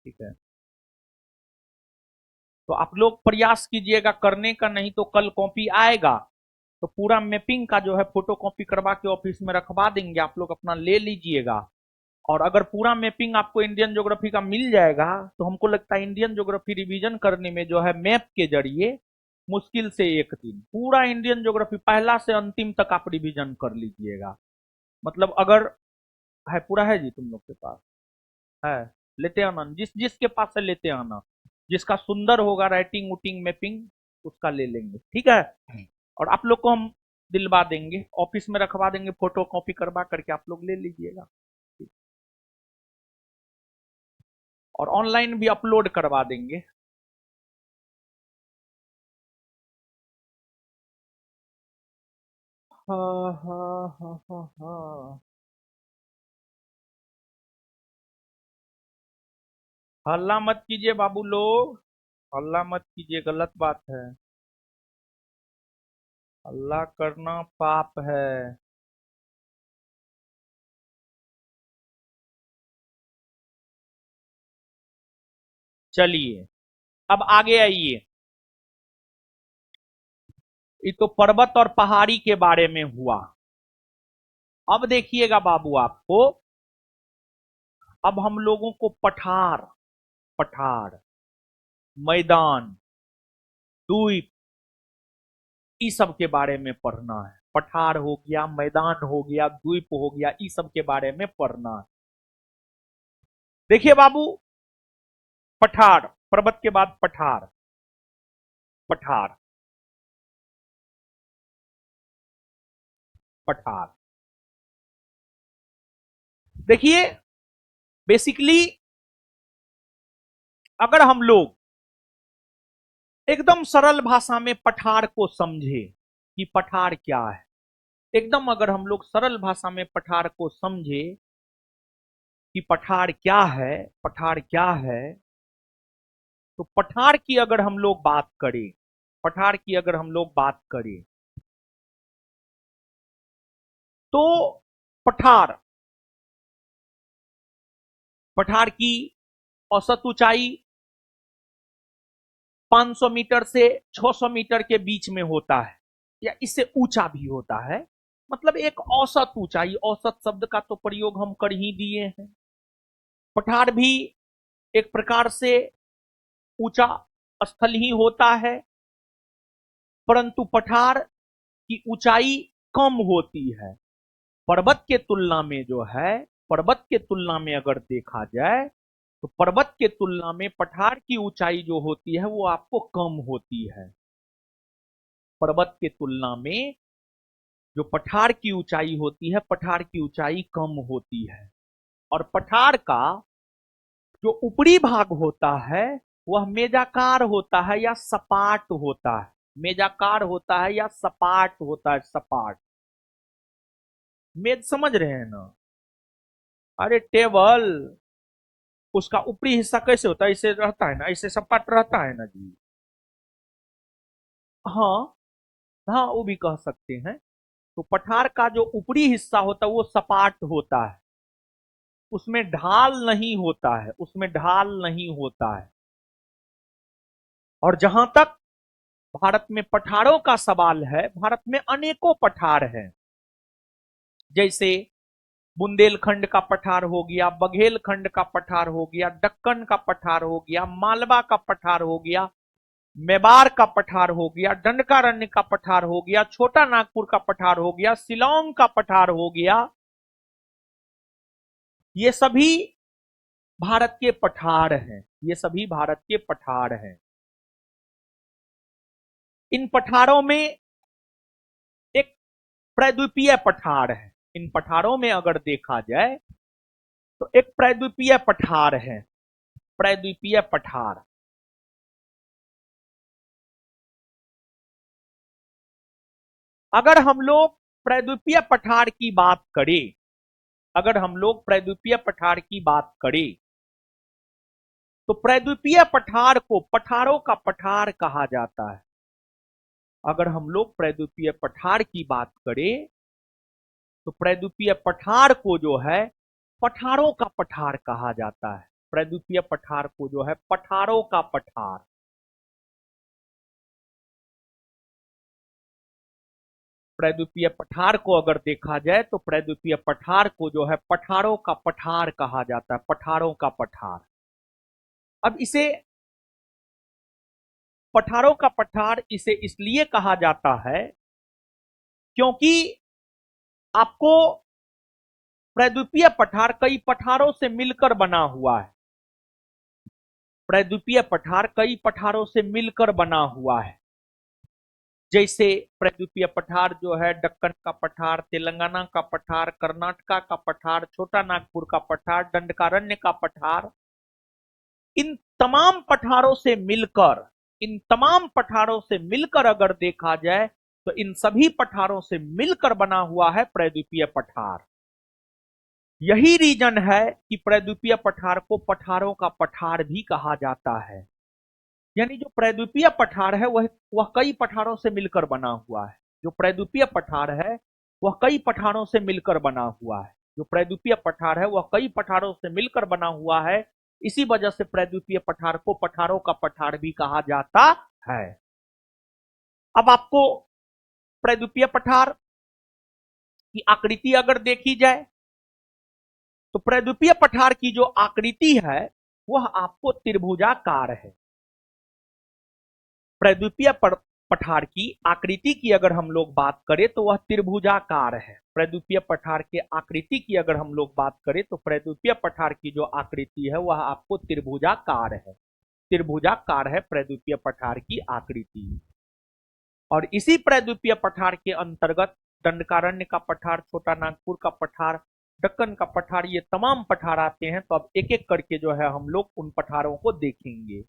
ठीक है। तो आप लोग प्रयास कीजिएगा करने का, नहीं तो कल कॉपी आएगा तो पूरा मैपिंग का जो है फोटो कॉपी करवा के ऑफिस में रखवा देंगे, आप लोग अपना ले लीजिएगा। और अगर पूरा मैपिंग आपको इंडियन ज्योग्राफी का मिल जाएगा तो हमको लगता है इंडियन ज्योग्राफी रिवीजन करने में जो है मैप के जरिए मुश्किल से एक दिन पूरा इंडियन ज्योग्राफी पहला से अंतिम तक आप रिवीजन कर लीजिएगा। मतलब अगर है, पूरा है जी तुम लोग के पास? है, लेते आना, जिस जिसके पास है लेते आना, जिसका सुंदर होगा राइटिंग वुटिंग मैपिंग उसका ले लेंगे, ठीक है। और आप लोग को हम दिलवा देंगे, ऑफिस में रखवा देंगे, फोटो कॉपी करवा करके आप लोग ले लीजिएगा। और ऑनलाइन भी अपलोड करवा देंगे। हाँ हाँ हाँ हाँ हाँ। हल्ला मत कीजिए बाबू लोग, हल्ला मत कीजिए, गलत बात है। हल्ला करना पाप है। चलिए अब आगे आइए। ये तो पर्वत और पहाड़ी के बारे में हुआ। अब देखिएगा बाबू आपको, अब हम लोगों को पठार, पठार, मैदान, द्वीप, इस सब के बारे में पढ़ना है। पठार हो गया, मैदान हो गया, द्वीप हो गया, इस सब के बारे में पढ़ना है। देखिए बाबू, पठार, पर्वत के बाद पठार, पठार, पठार। देखिए बेसिकली अगर हम लोग एकदम सरल भाषा में पठार को समझे कि पठार क्या है, एकदम अगर हम लोग सरल भाषा में पठार को समझे कि पठार क्या है, पठार क्या है, तो पठार की अगर हम लोग बात करें, पठार की अगर हम लोग बात करें तो पठार, पठार की औसत ऊंचाई 500 मीटर से 600 मीटर के बीच में होता है, या इससे ऊंचा भी होता है। मतलब एक औसत ऊंचाई, औसत शब्द का तो प्रयोग हम कर ही दिए हैं। पठार भी एक प्रकार से ऊंचा स्थल ही होता है, परंतु पठार की ऊंचाई कम होती है पर्वत के तुलना में। जो है पर्वत के तुलना में अगर देखा जाए तो पर्वत के तुलना में पठार की ऊंचाई जो होती है वो आपको कम होती है। पर्वत के तुलना में जो पठार की ऊंचाई होती है, पठार की ऊंचाई कम होती है। और पठार का जो ऊपरी भाग होता है वह मेजाकार होता है या सपाट होता है। मेजाकार होता है या सपाट होता है, सपाट। मेज समझ रहे हैं ना? अरे टेबल, उसका ऊपरी हिस्सा कैसे होता है? इसे रहता है ना, इसे सपाट रहता है ना जी। हाँ, हाँ वो भी कह सकते हैं। तो पठार का जो ऊपरी हिस्सा होता है वो सपाट होता है, उसमें ढाल नहीं होता है, उसमें ढाल नहीं होता है। और जहां तक भारत में पठारों का सवाल है, भारत में अनेकों पठार हैं। जैसे बुंदेलखंड का पठार हो गया, बघेलखंड का पठार हो गया, दक्कन का पठार हो गया, मालवा का पठार हो गया, मेवाड़ का पठार हो गया, दंडकारण्य का पठार हो गया, छोटा नागपुर का पठार हो गया, शिलांग का पठार हो गया। ये सभी भारत के पठार हैं, ये सभी भारत के पठार हैं। इन पठारों में एक प्रायद्वीपीय पठार है। इन पठारों में अगर देखा जाए तो एक प्रायद्वीपीय पठार है, प्रायद्वीपीय पठार। अगर हम लोग प्रायद्वीपीय पठार की बात करें, अगर हम लोग प्रायद्वीपीय पठार की बात करें तो प्रायद्वीपीय पठार को पठारों का पठार कहा जाता है। अगर हम लोग प्रायद्वीपीय पठार की बात करें तो प्रायद्वीपीय पठार को जो है पठारों का पठार कहा जाता है। प्रायद्वीपीय पठार को जो है पठारों का पठार। प्रायद्वीपीय पठार को अगर देखा जाए तो प्रायद्वीपीय पठार को जो है पठारों का पठार कहा जाता है, पठारों का पठार। अब इसे पठारों का पठार इसे इसलिए कहा जाता है क्योंकि आपको प्रायद्वीपीय पठार कई पठारों से मिलकर बना हुआ है। प्रायद्वीपीय पठार कई पठारों से मिलकर बना हुआ है। जैसे प्रायद्वीपीय पठार जो है दक्कन का पठार, तेलंगाना का पठार, कर्नाटका का पठार, छोटा नागपुर का पठार, दंडकारण्य का पठार। इन तमाम पठारों से मिलकर, इन तमाम पठारों से मिलकर अगर देखा जाए तो इन सभी पठारों से मिलकर बना हुआ है प्रायद्वीपीय पठार। यही रीजन है कि प्रायद्वीपीय पठार को पठारों का पठार भी कहा जाता है। यानी जो प्रायद्वीपीय पठार है वह कई पठारों से मिलकर बना हुआ है। जो प्रायद्वीपीय पठार है वह कई पठारों से मिलकर बना हुआ है। जो प्रायद्वीपीय पठार है वह कई पठारों से मिलकर बना हुआ है। इसी वजह से प्रायद्वीपीय पठार को पठारों का पठार भी कहा जाता है। अब आपको प्रायद्वीपीय पठार की आकृति अगर देखी जाए तो प्रायद्वीपीय पठार की जो आकृति है वह आपको त्रिभुजाकार है। प्रायद्वीपीय पठार की आकृति की अगर हम लोग बात करें तो वह त्रिभुजाकार है। प्रायद्वीपीय पठार के आकृति की अगर हम लोग बात करें तो प्रायद्वीपीय पठार की जो आकृति है वह आपको त्रिभुजाकार है। त्रिभुजाकार है प्रायद्वीपीय पठार की आकृति। और इसी प्रायद्वीपीय पठार के अंतर्गत दंडकारण्य का पठार, छोटा नागपुर का पठार, दक्कन का पठार, ये तमाम पठार आते हैं। तो अब एक एक करके जो है हम लोग उन पठारों को देखेंगे।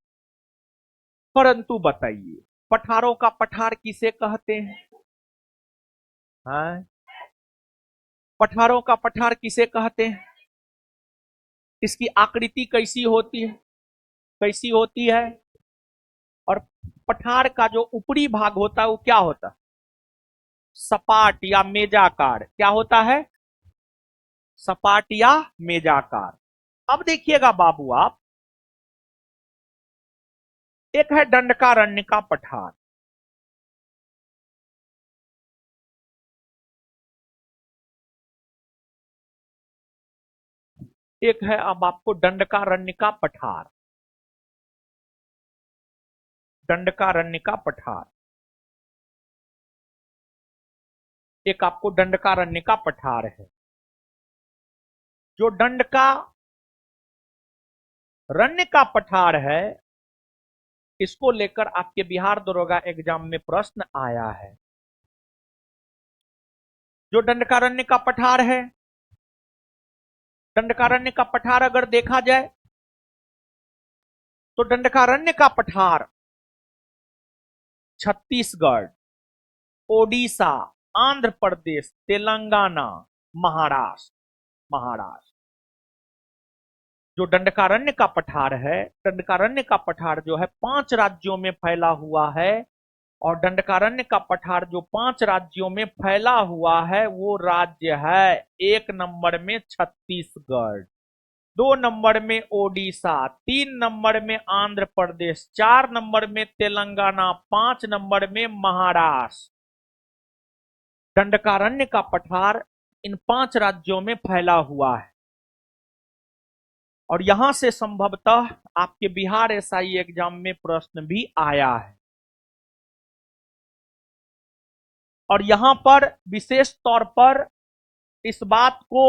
परंतु बताइए पठारों का पठार किसे कहते हैं? हाँ? पठारों का पठार किसे कहते हैं? इसकी आकृति कैसी होती है? कैसी होती है? और पठार का जो ऊपरी भाग होता है वो क्या होता है? सपाट या मेजाकार। क्या होता है? सपाट या मेजाकार। अब देखिएगा बाबू आप, एक है दंडकारण्य का पठार। एक है अब आपको दंडकारण्यका पठार, दंडकारण्यका पठार, एक आपको दंडकारण्यका पठार है। जो दंडकारण्यका पठार है, इसको लेकर आपके बिहार दरोगा एग्जाम में प्रश्न आया है। जो दंडकारण्यका पठार है, दंडकारण्यका पठार अगर देखा जाए तो दंडकारण्यका पठार छत्तीसगढ़, ओडिशा, आंध्र प्रदेश, तेलंगाना, महाराष्ट्र, जो दंडकारण्य का पठार है, दंडकारण्य का पठार जो है 5 राज्यों में फैला हुआ है। और दंडकारण्य का पठार जो 5 राज्यों में फैला हुआ है वो राज्य है 1 नंबर में छत्तीसगढ़, 2 नंबर में ओडिशा, 3 नंबर में आंध्र प्रदेश, 4 नंबर में तेलंगाना, 5 नंबर में महाराष्ट्र। दंडकारण्य का पठार इन 5 राज्यों में फैला हुआ है। और यहां से संभवतः आपके बिहार एसआई एग्जाम में प्रश्न भी आया है। और यहां पर विशेष तौर पर इस बात को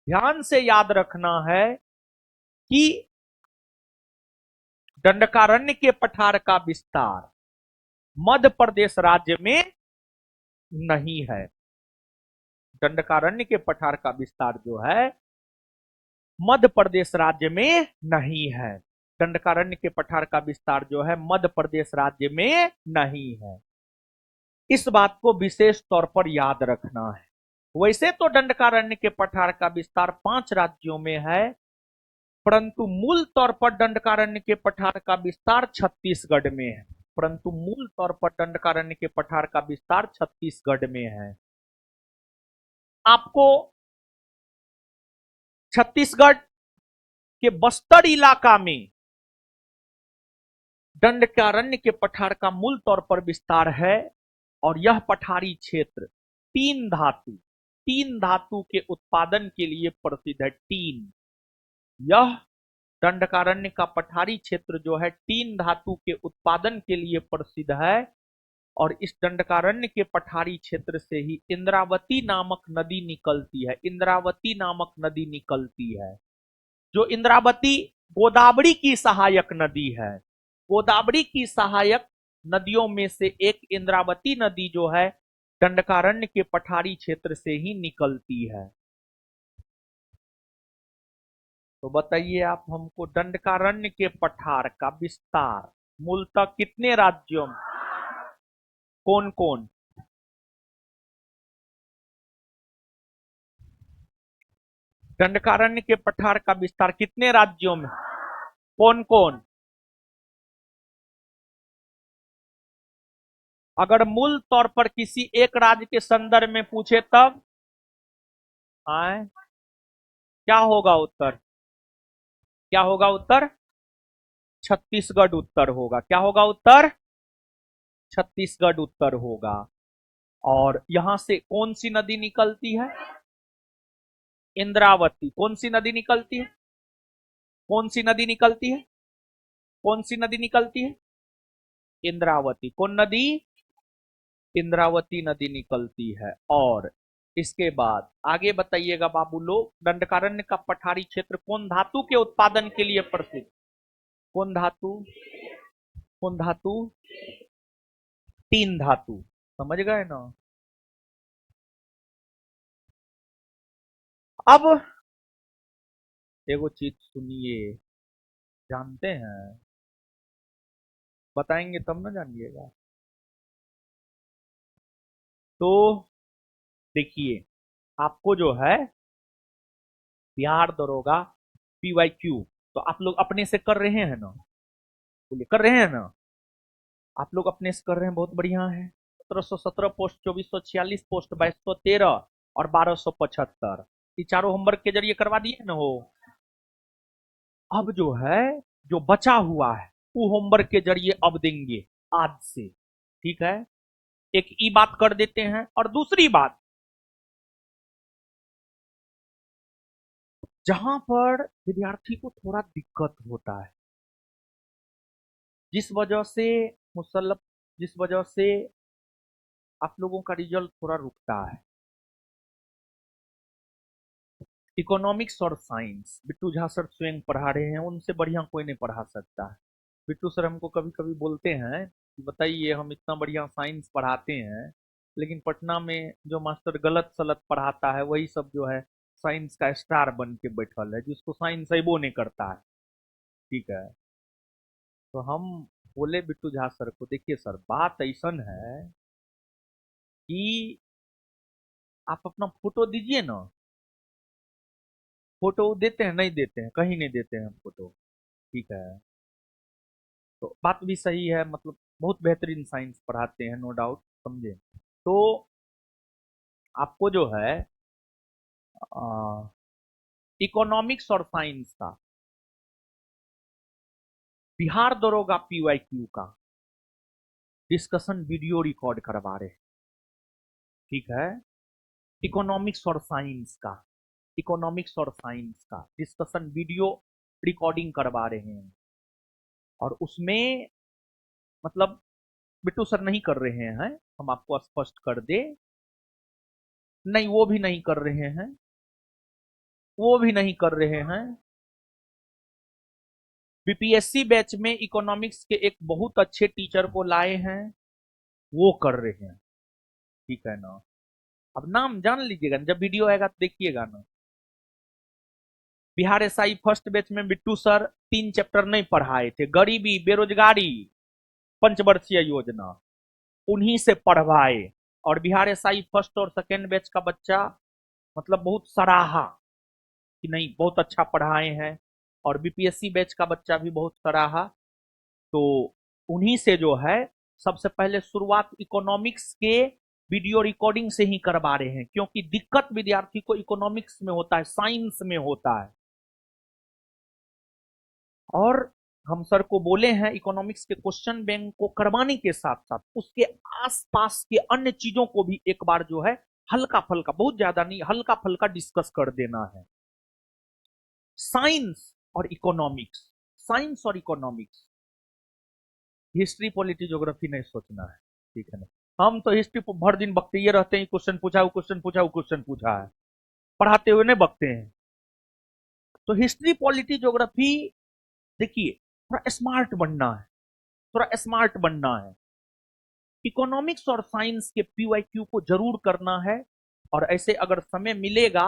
ध्यान से याद रखना है कि दंडकारण्य के पठार का विस्तार मध्य प्रदेश राज्य में नहीं है। दंडकारण्य के पठार का विस्तार जो है मध्य प्रदेश राज्य में नहीं है। दंडकारण्य के पठार का विस्तार जो है मध्य प्रदेश राज्य में नहीं है। इस बात को विशेष तौर पर याद रखना है। वैसे तो दंडकारण्य के पठार का विस्तार 5 राज्यों में है, परंतु मूल तौर पर दंडकारण्य के पठार का विस्तार छत्तीसगढ़ में है। परंतु मूल तौर पर दंडकारण्य के पठार का विस्तार छत्तीसगढ़ में है। आपको छत्तीसगढ़ के बस्तर इलाका में दंडकारण्य के पठार का मूल तौर पर विस्तार है। और यह पठारी क्षेत्र 3 धातु के उत्पादन के लिए प्रसिद्ध है। यह दंडकारण्य का पठारी क्षेत्र जो है 3 धातु के उत्पादन के लिए प्रसिद्ध है। और इस दंडकारण्य के पठारी क्षेत्र से ही इंद्रावती नामक नदी निकलती है। इंद्रावती नामक नदी निकलती है, जो इंद्रावती गोदावरी की सहायक नदी है। गोदावरी की सहायक नदियों में से एक इंद्रावती नदी जो है दंडकारण्य के पठारी क्षेत्र से ही निकलती है। तो बताइए आप हमको, दंडकारण्य के पठार का विस्तार मूलतः कितने राज्यों में, कौन कौन? दंडकारण्य के पठार का विस्तार कितने राज्यों में, कौन कौन? अगर मूल तौर पर किसी एक राज्य के संदर्भ में पूछे तब आए क्या होगा उत्तर? क्या होगा उत्तर? छत्तीसगढ़ उत्तर होगा। क्या होगा उत्तर? छत्तीसगढ़ उत्तर होगा। और यहां से कौन सी नदी निकलती है? इंद्रावती। कौन सी नदी निकलती है? कौन सी नदी निकलती है? कौन सी नदी निकलती है? इंद्रावती। कौन नदी? इंद्रावती नदी निकलती है। और इसके बाद आगे बताइएगा बाबू लोग, दंडकारण्य का पठारी क्षेत्र कौन धातु के उत्पादन के लिए प्रसिद्ध? कौन धातु? कौन धातु? 3 धातु। समझ गए ना? अब एगो चीज सुनिए, जानते हैं, बताएंगे तब ना जानिएगा। तो देखिए, आपको जो है बिहार दरोगा PYQ तो आप लोग अपने से कर रहे हैं ना? बोलिए, कर रहे हैं ना? आप लोग अपने से कर रहे हैं, बहुत बढ़िया है। 1717 पोस्ट, 2446 पोस्ट, 2213 और 1275, ये चारों होमवर्क के जरिए करवा दिए ना हो। अब जो है, जो बचा हुआ है वो होमवर्क के जरिए अब देंगे आज से, ठीक है? एक ई बात कर देते हैं। और दूसरी बात, जहां पर विद्यार्थी को थोड़ा दिक्कत होता है, जिस वजह से मुसल्लफ जिस वजह से आप लोगों का रिजल्ट थोड़ा रुकता है। इकोनॉमिक्स और साइंस बिट्टू झा सर स्वयं पढ़ा रहे हैं, उनसे बढ़िया कोई नहीं पढ़ा सकता है। बिट्टू सर हमको कभी कभी बोलते हैं कि बताइए, हम इतना बढ़िया साइंस पढ़ाते हैं, लेकिन पटना में जो मास्टर गलत सलत पढ़ाता है वही सब जो है साइंस का स्टार बन के बैठल है, जिसको साइंस अबो नहीं करता है। ठीक है। तो हम बोले बिट्टू झा सर को, देखिए सर, बात ऐसन है कि आप अपना फोटो दीजिए ना। फोटो देते हैं? नहीं देते हैं, कहीं नहीं देते हैं हम फोटो। ठीक है। तो बात भी सही है, मतलब बहुत बेहतरीन साइंस पढ़ाते हैं, नो डाउट, समझे। तो आपको जो है इकोनॉमिक्स और साइंस का बिहार दरोगा पीवाईक्यू का डिस्कशन वीडियो रिकॉर्ड करवा रहे हैं। ठीक है। इकोनॉमिक्स और साइंस का डिस्कशन वीडियो रिकॉर्डिंग करवा रहे हैं। और उसमें मतलब बिट्टू सर नहीं कर रहे हैं, हम आपको स्पष्ट कर दे, नहीं वो भी नहीं कर रहे हैं, वो भी नहीं कर रहे हैं। बीपीएससी बैच में इकोनॉमिक्स के एक बहुत अच्छे टीचर को लाए हैं, वो कर रहे हैं। ठीक है ना। अब नाम जान लीजिएगा, जब वीडियो आएगा तो देखिएगा ना। बिहार एसआई फर्स्ट बैच में बिट्टू सर 3 चैप्टर नहीं पढ़ाए थे, गरीबी, बेरोजगारी, पंचवर्षीय योजना, उन्हीं से पढ़वाए। और बिहार एसआई फर्स्ट और सेकेंड बैच का बच्चा मतलब बहुत सराहा कि नहीं, बहुत अच्छा पढ़ाए हैं। और बीपीएससी बैच का बच्चा भी बहुत सराहा। तो उन्हीं से जो है सबसे पहले शुरुआत इकोनॉमिक्स के वीडियो रिकॉर्डिंग से ही करवा रहे हैं, क्योंकि दिक्कत विद्यार्थी को इकोनॉमिक्स में होता है, साइंस में होता है। और हम सर को बोले हैं इकोनॉमिक्स के क्वेश्चन बैंक को करवाने के साथ साथ उसके आसपास के अन्य चीजों को भी एक बार जो है हल्का फल्का, बहुत ज्यादा नहीं, हल्का फल्का डिस्कस कर देना है। साइंस और इकोनॉमिक्स, साइंस और इकोनॉमिक्स, हिस्ट्री पॉलिटी ज्योग्राफी नहीं सोचना है। ठीक है ना। हम तो हिस्ट्री भर दिन बकते ये रहते हैं, क्वेश्चन पूछा, वो क्वेश्चन पूछा, वो क्वेश्चन पूछा है, पढ़ाते हुए नहीं बकते हैं। तो हिस्ट्री पॉलिटी ज्योग्राफी, देखिए, थोड़ा स्मार्ट बनना है, थोड़ा स्मार्ट बनना है। इकोनॉमिक्स और साइंस के पीवाईक्यू को जरूर करना है। और ऐसे अगर समय मिलेगा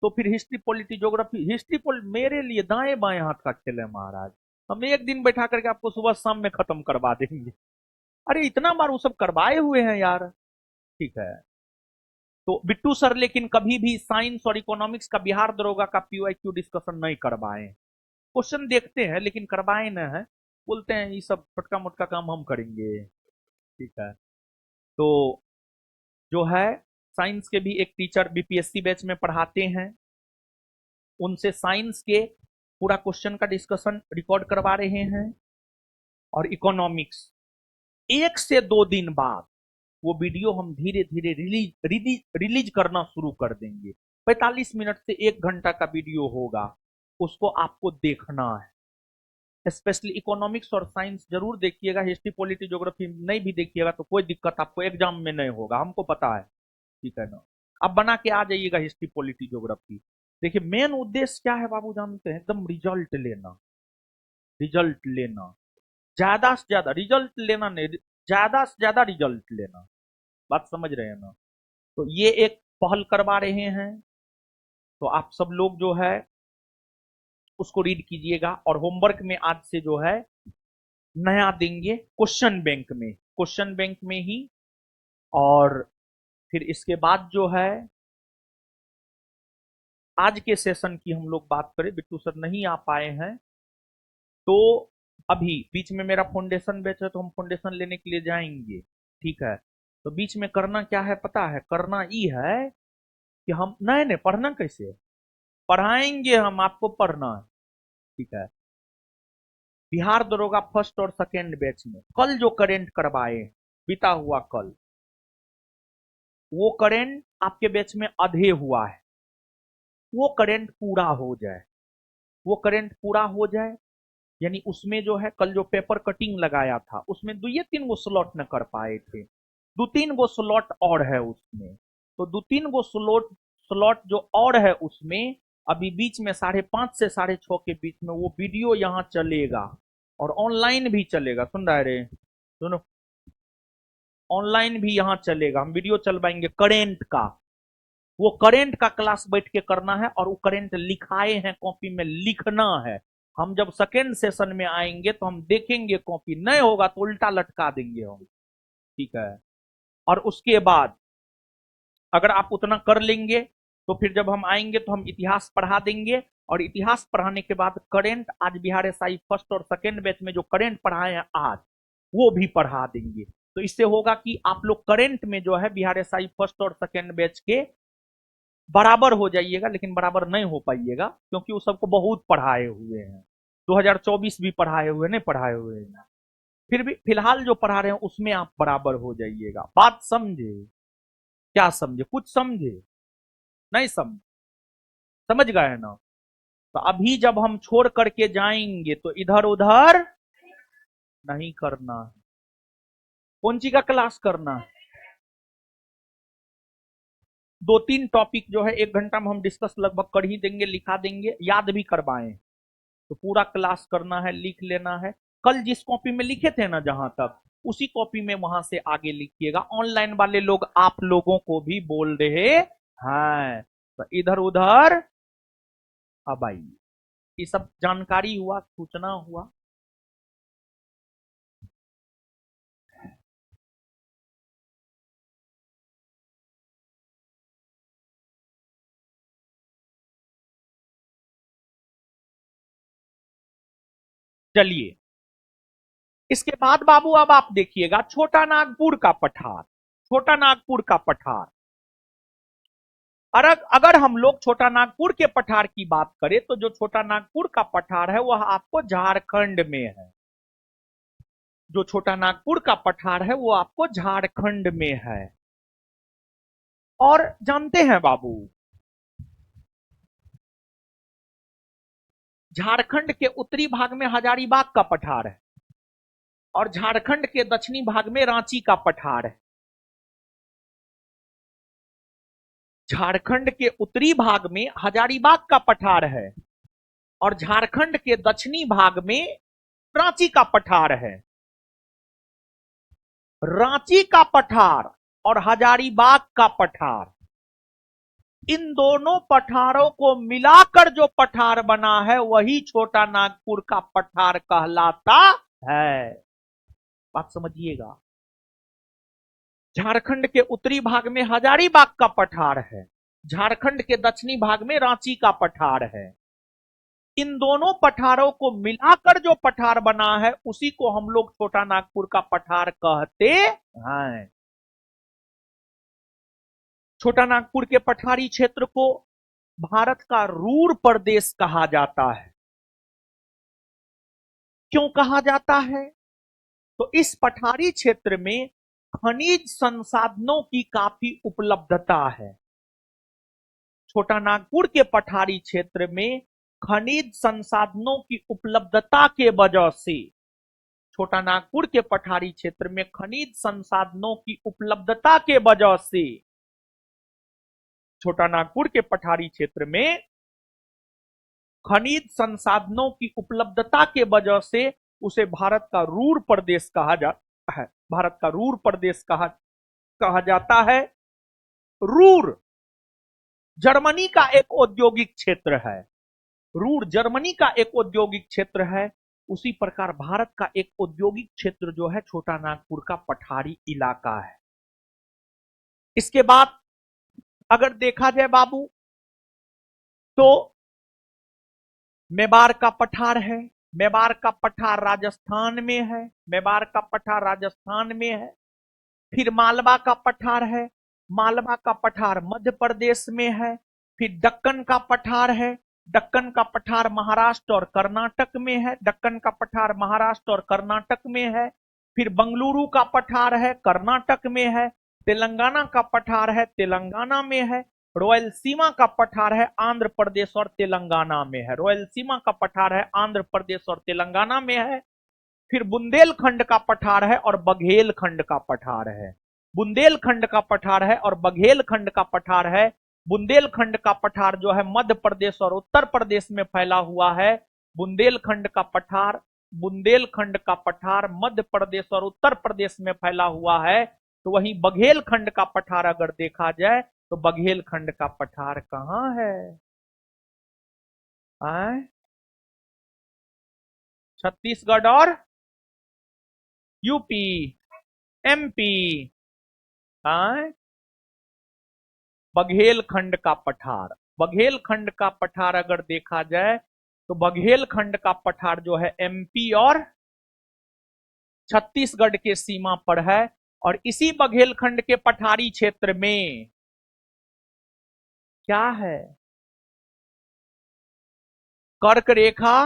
तो फिर हिस्ट्री पॉलिटी ज्योग्राफी, मेरे लिए दाएं बाएं हाथ का खेल है महाराज। हम एक दिन बैठा करके आपको सुबह शाम में खत्म करवा देंगे। अरे इतना बार वो सब करवाए हुए हैं यार। ठीक है। तो बिट्टू सर लेकिन कभी भी साइंस और इकोनॉमिक्स का बिहार दरोगा का पीवाईक्यू डिस्कशन नहीं करवाए। क्वेश्चन देखते हैं लेकिन करवाए न है, बोलते हैं ये सब फटका मुटका काम हम करेंगे। ठीक है। तो जो है साइंस के भी एक टीचर बीपीएससी बैच में पढ़ाते हैं, उनसे साइंस के पूरा क्वेश्चन का डिस्कशन रिकॉर्ड करवा रहे हैं। और इकोनॉमिक्स 1 से 2 दिन बाद वो वीडियो हम धीरे धीरे रिलीज करना शुरू कर देंगे। 45 मिनट से 1 घंटा का वीडियो होगा, उसको आपको देखना है। स्पेशली इकोनॉमिक्स और साइंस जरूर देखिएगा, हिस्ट्री पॉलिटी ज्योग्राफी नहीं भी देखिएगा तो कोई दिक्कत आपको एग्जाम में नहीं होगा, हमको पता है। ठीक है ना। अब बना के आ जाइएगा हिस्ट्री पॉलिटी ज्योग्राफी। देखिए मेन उद्देश्य क्या है बाबू, जानते हैं? एकदम रिजल्ट लेना, रिजल्ट लेना, ज्यादा से ज्यादा रिजल्ट लेना, नहीं, ज्यादा से ज्यादा रिजल्ट लेना। बात समझ रहे हैं ना। तो ये एक पहल करवा रहे हैं, तो आप सब लोग जो है उसको रीड कीजिएगा। और होमवर्क में आज से जो है नया देंगे क्वेश्चन बैंक में, क्वेश्चन बैंक में ही। और फिर इसके बाद जो है आज के सेशन की हम लोग बात करें, बिट्टू सर नहीं आ पाए हैं, तो अभी बीच में मेरा फाउंडेशन बैच है तो हम फाउंडेशन लेने के लिए जाएंगे। ठीक है। तो बीच में करना क्या है पता है? करना ये है कि हम नहीं नहीं, पढ़ना कैसे है? पढ़ाएंगे हम आपको, पढ़ना है। ठीक है। बिहार दरोगा फर्स्ट और सेकेंड बैच में कल जो करेंट करवाए, बीता हुआ कल, वो करेंट आपके बैच में आधे हुआ है। वो करंट पूरा हो जाए, वो करंट पूरा हो जाए, यानी उसमें जो है कल जो पेपर कटिंग लगाया था उसमें दो ये तीन गो स्लॉट न कर पाए थे, दो तीन गो स्लॉट और है उसमें, तो दो तीन गो स्लॉट स्लॉट जो और है उसमें अभी बीच में 5:30 से 6:30 के बीच में वो वीडियो यहाँ चलेगा और ऑनलाइन भी चलेगा। सुन रहा है रे, सुनो, ऑनलाइन भी यहाँ चलेगा, हम वीडियो चलवाएंगे करेंट का, वो करेंट का क्लास बैठ के करना है और वो करेंट लिखाए हैं कॉपी में लिखना है। हम जब सेकेंड सेशन में आएंगे तो हम देखेंगे, कॉपी नहीं होगा तो उल्टा लटका देंगे हम, ठीक है। और उसके बाद अगर आप उतना कर लेंगे तो फिर जब हम आएंगे तो हम इतिहास पढ़ा देंगे, और इतिहास पढ़ाने के बाद करेंट आज बिहार एसआई फर्स्ट और सेकेंड बैच में जो करेंट पढ़ाए हैं आज वो भी पढ़ा देंगे। तो इससे होगा कि आप लोग करेंट में जो है बिहार एसआई फर्स्ट और सेकेंड बैच के बराबर हो जाइएगा, लेकिन बराबर नहीं हो पाइएगा क्योंकि वो सबको बहुत पढ़ाए हुए हैं, 2024 भी पढ़ाए हुए नहीं पढ़ाए हुए हैं, फिर भी फिलहाल जो पढ़ा रहे हैं उसमें आप बराबर हो जाइएगा। बात समझे? क्या समझे? कुछ समझे? नहीं समझ? समझ गए ना? तो अभी जब हम छोड़ करके जाएंगे तो इधर उधर नहीं करना है। कौन सी का क्लास करना है? दो तीन टॉपिक जो है 1 घंटा में हम डिस्कस लगभग कर ही देंगे, लिखा देंगे, याद भी करवाएं, तो पूरा क्लास करना है, लिख लेना है। कल जिस कॉपी में लिखे थे ना जहां तक, उसी कॉपी में वहां से आगे लिखिएगा। ऑनलाइन वाले लोग आप लोगों को भी बोल रहे हैं, तो इधर उधर अब आइए, ये सब जानकारी हुआ, सूचना हुआ। चलिए, इसके बाद बाबू अब आप देखिएगा छोटा नागपुर का पठार, छोटा नागपुर का पठार। अगर हम लोग छोटा नागपुर के पठार की बात करें तो जो छोटा नागपुर का पठार है वह आपको झारखंड में है, जो छोटा नागपुर का पठार है वो आपको झारखंड में है। और जानते हैं बाबू, झारखंड के उत्तरी भाग में हजारीबाग का पठार है और झारखंड के दक्षिणी भाग में रांची का पठार है। झारखंड के उत्तरी भाग में हजारीबाग का पठार है और झारखंड के दक्षिणी भाग में रांची का पठार है। रांची का पठार और हजारीबाग का पठार, इन दोनों पठारों को मिलाकर जो पठार बना है वही छोटा नागपुर का पठार कहलाता है। बात समझिएगा, झारखंड के उत्तरी भाग में हजारीबाग का पठार है, झारखंड के दक्षिणी भाग में रांची का पठार है। इन दोनों पठारों को मिलाकर जो पठार बना है उसी को हम लोग छोटा नागपुर का पठार कहते हैं। छोटा नागपुर के पठारी क्षेत्र को भारत का रूर प्रदेश कहा जाता है। क्यों कहा जाता है? तो इस पठारी क्षेत्र में खनिज संसाधनों की काफी उपलब्धता है। छोटा नागपुर के पठारी क्षेत्र में खनिज संसाधनों की उपलब्धता के वजह से, छोटा नागपुर के पठारी क्षेत्र में खनिज संसाधनों की उपलब्धता के वजह से, छोटा नागपुर के पठारी क्षेत्र में खनिज संसाधनों की उपलब्धता के वजह से उसे भारत का रूर प्रदेश कहा जाता है। भारत का रूर प्रदेश कहा जाता है। रूर जर्मनी का एक औद्योगिक क्षेत्र है, रूर जर्मनी का एक औद्योगिक क्षेत्र है। उसी प्रकार भारत का एक औद्योगिक क्षेत्र जो है छोटा नागपुर का पठारी इलाका है। इसके बाद अगर देखा जाए बाबू तो मेवाड़ का पठार है, मेवाड़ का पठार राजस्थान में है, मेवाड़ का पठार राजस्थान में है। फिर मालवा का पठार है, मालवा का पठार मध्य प्रदेश में है। फिर दक्कन का पठार है, दक्कन का पठार महाराष्ट्र और कर्नाटक में है, दक्कन का पठार महाराष्ट्र और कर्नाटक में है। फिर बंगलुरु का पठार है, कर्नाटक में है। तेलंगाना का पठार है, तेलंगाना में है। रॉयलसीमा का पठार है आंध्र प्रदेश और तेलंगाना में है। रॉयलसीमा का पठार है आंध्र प्रदेश और तेलंगाना में है। फिर बुंदेलखंड का पठार है और बघेलखंड का पठार है। बुंदेलखंड का पठार है और बघेलखंड का पठार है। बुंदेलखंड का पठार जो है मध्य प्रदेश और उत्तर प्रदेश में फैला हुआ है। बुंदेलखंड का पठार मध्य प्रदेश और उत्तर प्रदेश में फैला हुआ है। तो वहीं बघेलखंड का पठार अगर देखा जाए तो बघेलखंड का पठार कहां है? आए? छत्तीसगढ़ और यूपी, एमपी। आए? बघेलखंड का पठार, बघेलखंड का पठार अगर देखा जाए तो बघेलखंड का पठार जो है एमपी और छत्तीसगढ़ के सीमा पर है। और इसी बघेलखंड के पठारी क्षेत्र में क्या है? कर्क रेखा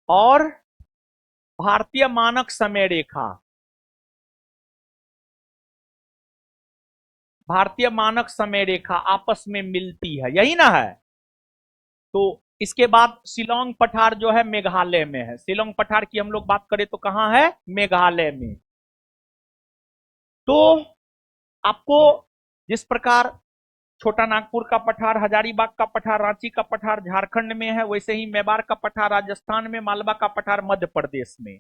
और भारतीय मानक समय रेखा, भारतीय मानक समय रेखा आपस में मिलती है, यही ना है। तो इसके बाद शिलोंग पठार जो है मेघालय में है। शिलोंग पठार की हम लोग बात करें तो कहां है? मेघालय में। तो आपको जिस प्रकार छोटा नागपुर का पठार, हजारीबाग का पठार, रांची का पठार झारखंड में है, वैसे ही मेवाड़ का पठार राजस्थान में, मालवा का पठार मध्य प्रदेश में,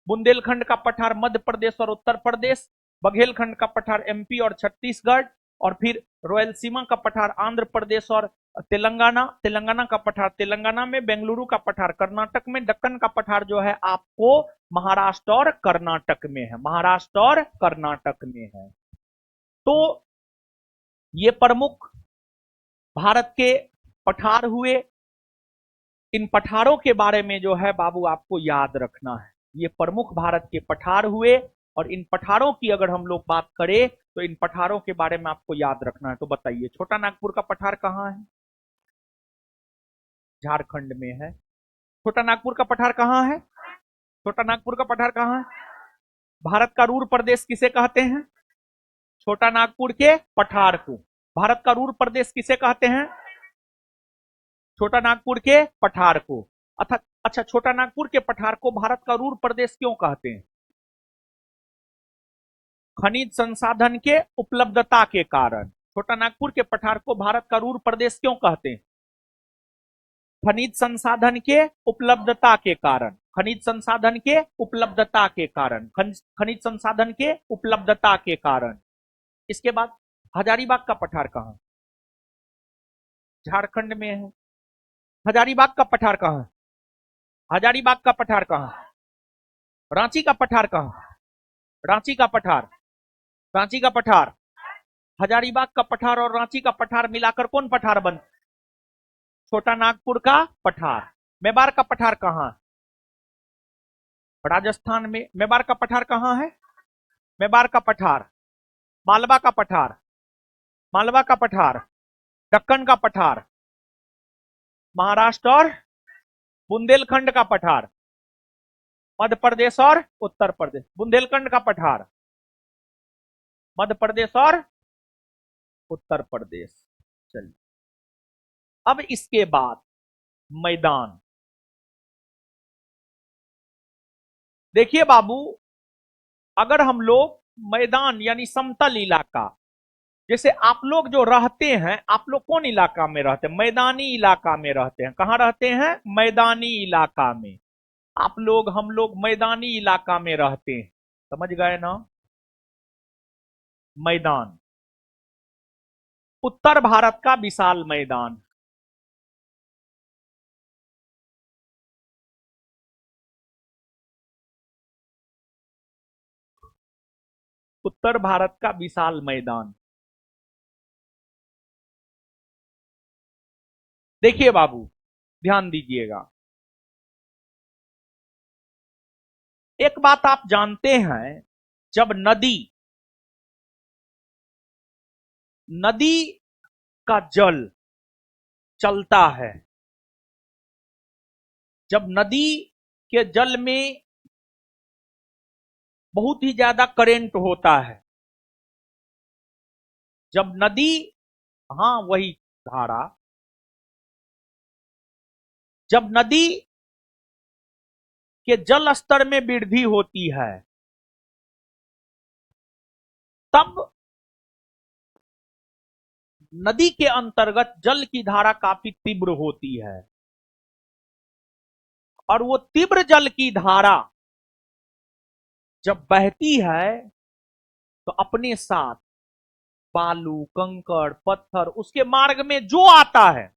बुंदेलखंड का पठार मध्य प्रदेश और उत्तर प्रदेश, बघेलखंड का पठार एमपी और छत्तीसगढ़, और फिर रॉयलसीमा का पठार आंध्र प्रदेश और तेलंगाना, तेलंगाना का पठार तेलंगाना में, बेंगलुरु का पठार कर्नाटक में, दक्कन का पठार जो है आपको महाराष्ट्र और कर्नाटक में है, महाराष्ट्र और कर्नाटक में है। तो ये प्रमुख भारत के पठार हुए। इन पठारों के बारे में जो है बाबू आपको याद रखना है। ये प्रमुख भारत के पठार हुए और इन पठारों की अगर हम लोग बात करें तो इन पठारों के बारे में आपको याद रखना है। तो बताइए छोटा नागपुर का पठार कहां है? झारखंड में है। छोटा नागपुर का पठार कहां है? छोटा नागपुर का पठार कहां है? भारत का रूर प्रदेश किसे कहते हैं? छोटा नागपुर के पठार को। भारत का रूर प्रदेश किसे कहते हैं? छोटा नागपुर के पठार को। अच्छा, छोटा नागपुर के पठार को भारत का रूर प्रदेश क्यों कहते हैं? खनिज संसाधन के उपलब्धता के कारण। छोटा नागपुर के पठार को भारत का रूर प्रदेश क्यों कहते हैं? खनिज संसाधन के उपलब्धता के कारण, खनिज संसाधन के उपलब्धता के कारण, खनिज संसाधन के उपलब्धता के कारण। इसके बाद हजारीबाग का पठार कहां? झारखंड में है। हजारीबाग का पठार कहां? हजारीबाग का पठार कहां? रांची का पठार कहां? रांची का पठार, रांची का पठार, हजारीबाग का पठार और रांची का पठार मिलाकर कौन पठार बन? छोटा नागपुर का पठार। मेवाड़ का पठार कहां? राजस्थान में। मेवाड़ का पठार कहां है? मेवाड़ का पठार। मालवा का पठार, मालवा का पठार, दक्कन का पठार, महाराष्ट्र और बुंदेलखंड का पठार, मध्य प्रदेश और उत्तर प्रदेश। बुंदेलखंड का पठार मध्य प्रदेश और उत्तर प्रदेश। चलिए अब इसके बाद मैदान। देखिए बाबू, अगर हम लोग मैदान यानी समतल इलाका, जैसे आप लोग जो रहते हैं, आप लोग कौन इलाका में रहते हैं? मैदानी इलाका में रहते हैं। कहां रहते हैं? मैदानी इलाका में। आप लोग, हम लोग मैदानी इलाका में रहते हैं, समझ गए ना? मैदान, उत्तर भारत का विशाल मैदान, उत्तर भारत का विशाल मैदान। देखिए बाबू, ध्यान दीजिएगा, एक बात आप जानते हैं, जब नदी, नदी का जल चलता है, जब नदी के जल में बहुत ही ज्यादा करंट होता है, जब नदी, हाँ वही धारा, जब नदी के जल स्तर में वृद्धि होती है तब नदी के अंतर्गत जल की धारा काफी तीव्र होती है, और वो तीव्र जल की धारा जब बहती है तो अपने साथ बालू, कंकड़, पत्थर, उसके मार्ग में जो आता है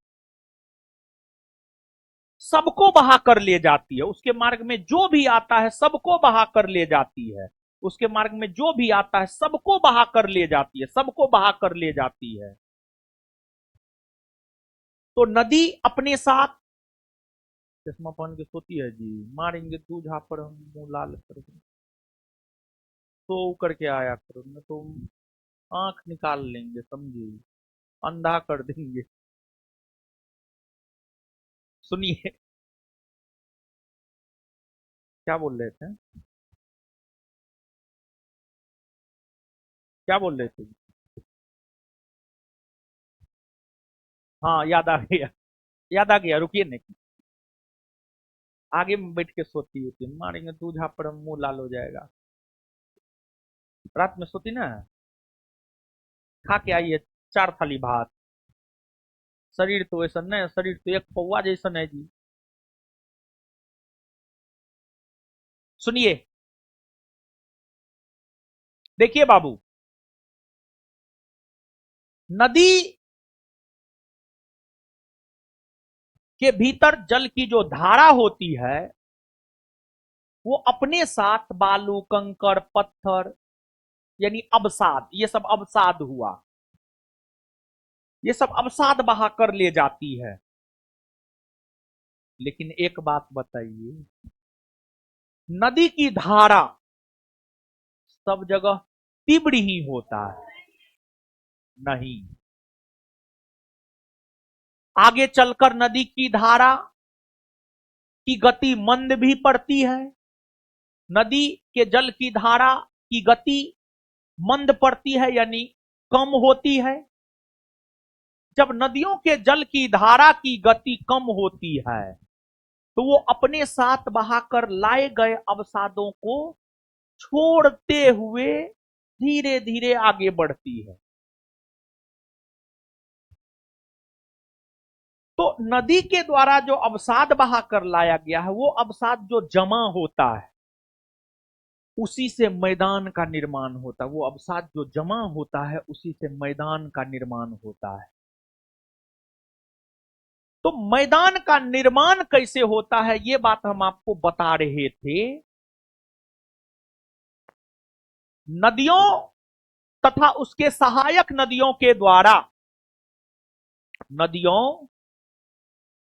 सबको बहा कर ले जाती है। उसके मार्ग में जो भी आता है सबको बहा कर ले जाती है। उसके मार्ग में जो भी आता है सबको बहा कर ले जाती है, सबको बहा कर ले जाती है। तो नदी अपने साथ, चश्मा पहन के सोती है जी, मारेंगे तू झापड़ हम मुंह लाल करके, तो करके आया करो न तो आंख निकाल लेंगे, समझिए, अंधा कर देंगे। सुनिए क्या बोल रहे थे, क्या बोल रहे थे? हाँ याद आ गया, याद आ गया, रुकिए नहीं, आगे में बैठ के सोती होती, मारेंगे तू झापड़ हम मुंह लाल हो जाएगा। रात में सोती ना, खा के आई है 4 थाली भात, शरीर तो ऐसा नहीं, शरीर तो एक पौवा जैसा है जी। सुनिए, देखिए बाबू, नदी के भीतर जल की जो धारा होती है वो अपने साथ बालू, कंकड़, पत्थर, यानी अवसाद, ये सब अवसाद हुआ, ये सब अवसाद बहा कर ले जाती है। लेकिन एक बात बताइए, नदी की धारा सब जगह तीव्र ही होता है? नहीं, आगे चलकर नदी की धारा की गति मंद भी पड़ती है। नदी के जल की धारा की गति मंद पड़ती है, यानी कम होती है। जब नदियों के जल की धारा की गति कम होती है तो वो अपने साथ बहाकर लाए गए अवसादों को छोड़ते हुए धीरे धीरे आगे बढ़ती है। तो नदी के द्वारा जो अवसाद बहाकर लाया गया है वो अवसाद जो जमा होता है उसी से मैदान का निर्माण होता है। वो अवसाद जो जमा होता है उसी से मैदान का निर्माण होता है। तो मैदान का निर्माण कैसे होता है ये बात हम आपको बता रहे थे। नदियों तथा उसके सहायक नदियों के द्वारा, नदियों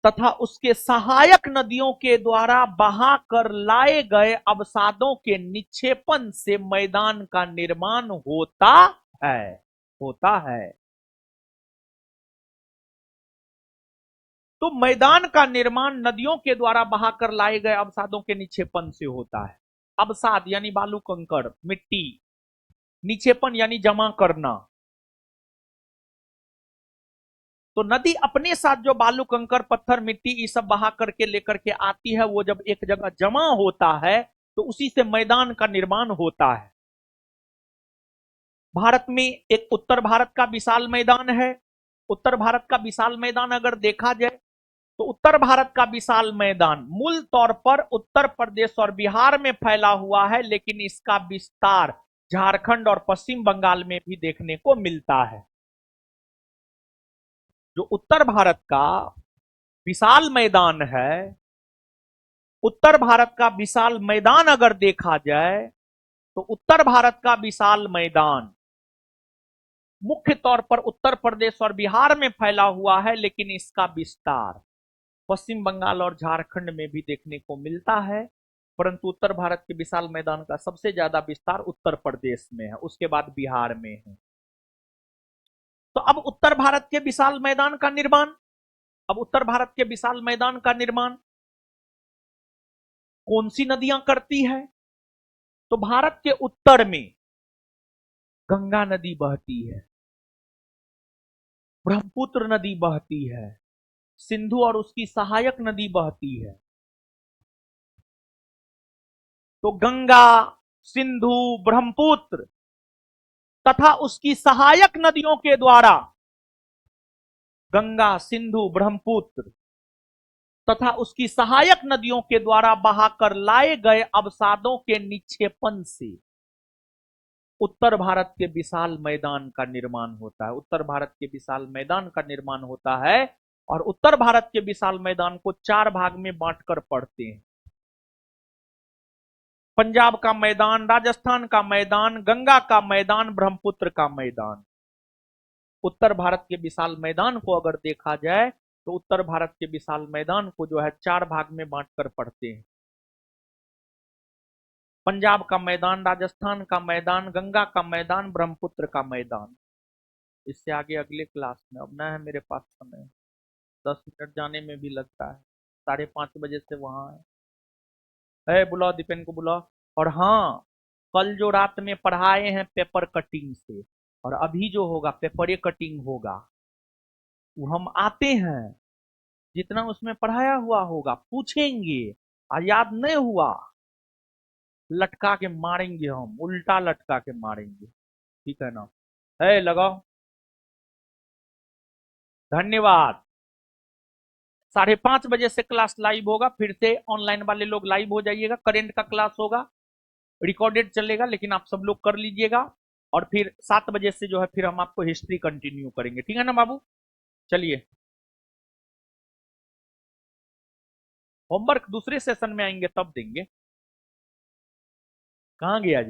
तथा उसके सहायक नदियों के द्वारा बहा कर लाए गए अवसादों के निक्षेपण से मैदान का निर्माण होता है, होता है। तो मैदान का निर्माण नदियों के द्वारा बहाकर लाए गए अवसादों के निक्षेपण से होता है। अवसाद यानी बालू, कंकड़, मिट्टी, निक्षेपण यानी जमा करना। तो नदी अपने साथ जो बालू, कंकड़, पत्थर, मिट्टी ये सब बहा करके लेकर के आती है, वो जब एक जगह जमा होता है तो उसी से मैदान का निर्माण होता है। भारत में एक उत्तर भारत का विशाल मैदान है। उत्तर भारत का विशाल मैदान अगर देखा जाए तो उत्तर भारत का विशाल मैदान मूल तौर पर उत्तर प्रदेश और बिहार में फैला हुआ है, लेकिन इसका विस्तार झारखंड और पश्चिम बंगाल में भी देखने को मिलता है। जो उत्तर भारत का विशाल मैदान है, उत्तर भारत का विशाल मैदान अगर देखा जाए तो उत्तर भारत का विशाल मैदान मुख्य तौर पर उत्तर प्रदेश और बिहार में फैला हुआ है, लेकिन इसका विस्तार पश्चिम बंगाल और झारखंड में भी देखने को मिलता है। परंतु उत्तर भारत के विशाल मैदान का सबसे ज्यादा विस्तार उत्तर प्रदेश में है, उसके बाद बिहार में है। तो अब उत्तर भारत के विशाल मैदान का निर्माण, अब उत्तर भारत के विशाल मैदान का निर्माण कौन सी नदियां करती है? तो भारत के उत्तर में गंगा नदी बहती है, ब्रह्मपुत्र नदी बहती है, सिंधु और उसकी सहायक नदी बहती है। तो गंगा, सिंधु, ब्रह्मपुत्र तथा उसकी सहायक नदियों के द्वारा, गंगा, सिंधु, ब्रह्मपुत्र तथा उसकी सहायक नदियों के द्वारा बहाकर लाए गए अवसादों के निक्षेपण से उत्तर भारत के विशाल मैदान का निर्माण होता है। उत्तर भारत के विशाल मैदान का निर्माण होता है और उत्तर भारत के विशाल मैदान को 4 भाग में बांटकर पढ़ते हैं। पंजाब का मैदान, राजस्थान का मैदान, गंगा का मैदान, ब्रह्मपुत्र का मैदान। उत्तर भारत के विशाल मैदान को अगर देखा जाए तो उत्तर भारत के विशाल मैदान को जो है 4 भाग में बांटकर पढ़ते हैं। पंजाब का मैदान, राजस्थान का मैदान, गंगा का मैदान, ब्रह्मपुत्र का मैदान। इससे आगे अगले क्लास में, अब ना है मेरे पास समय, 10 मिनट जाने में भी लगता है, 5:30 बजे से वहां है। बुलाओ दीपेन को बुलाओ। और हाँ, कल जो रात में पढ़ाए हैं पेपर कटिंग से, और अभी जो होगा पेपरे कटिंग होगा, वो हम आते हैं, जितना उसमें पढ़ाया हुआ होगा पूछेंगे, और याद नहीं हुआ लटका के मारेंगे, हम उल्टा लटका के मारेंगे, ठीक है ना? है लगाओ। धन्यवाद। 5:30 बजे से क्लास लाइव होगा, फिर से ऑनलाइन वाले लोग लाइव हो जाइएगा। करेंट का क्लास होगा, रिकॉर्डेड चलेगा, लेकिन आप सब लोग कर लीजिएगा। और फिर 7 बजे से जो है फिर हम आपको हिस्ट्री कंटिन्यू करेंगे, ठीक है ना बाबू? चलिए, होमवर्क दूसरे सेशन में आएंगे तब देंगे। कहां गया जी?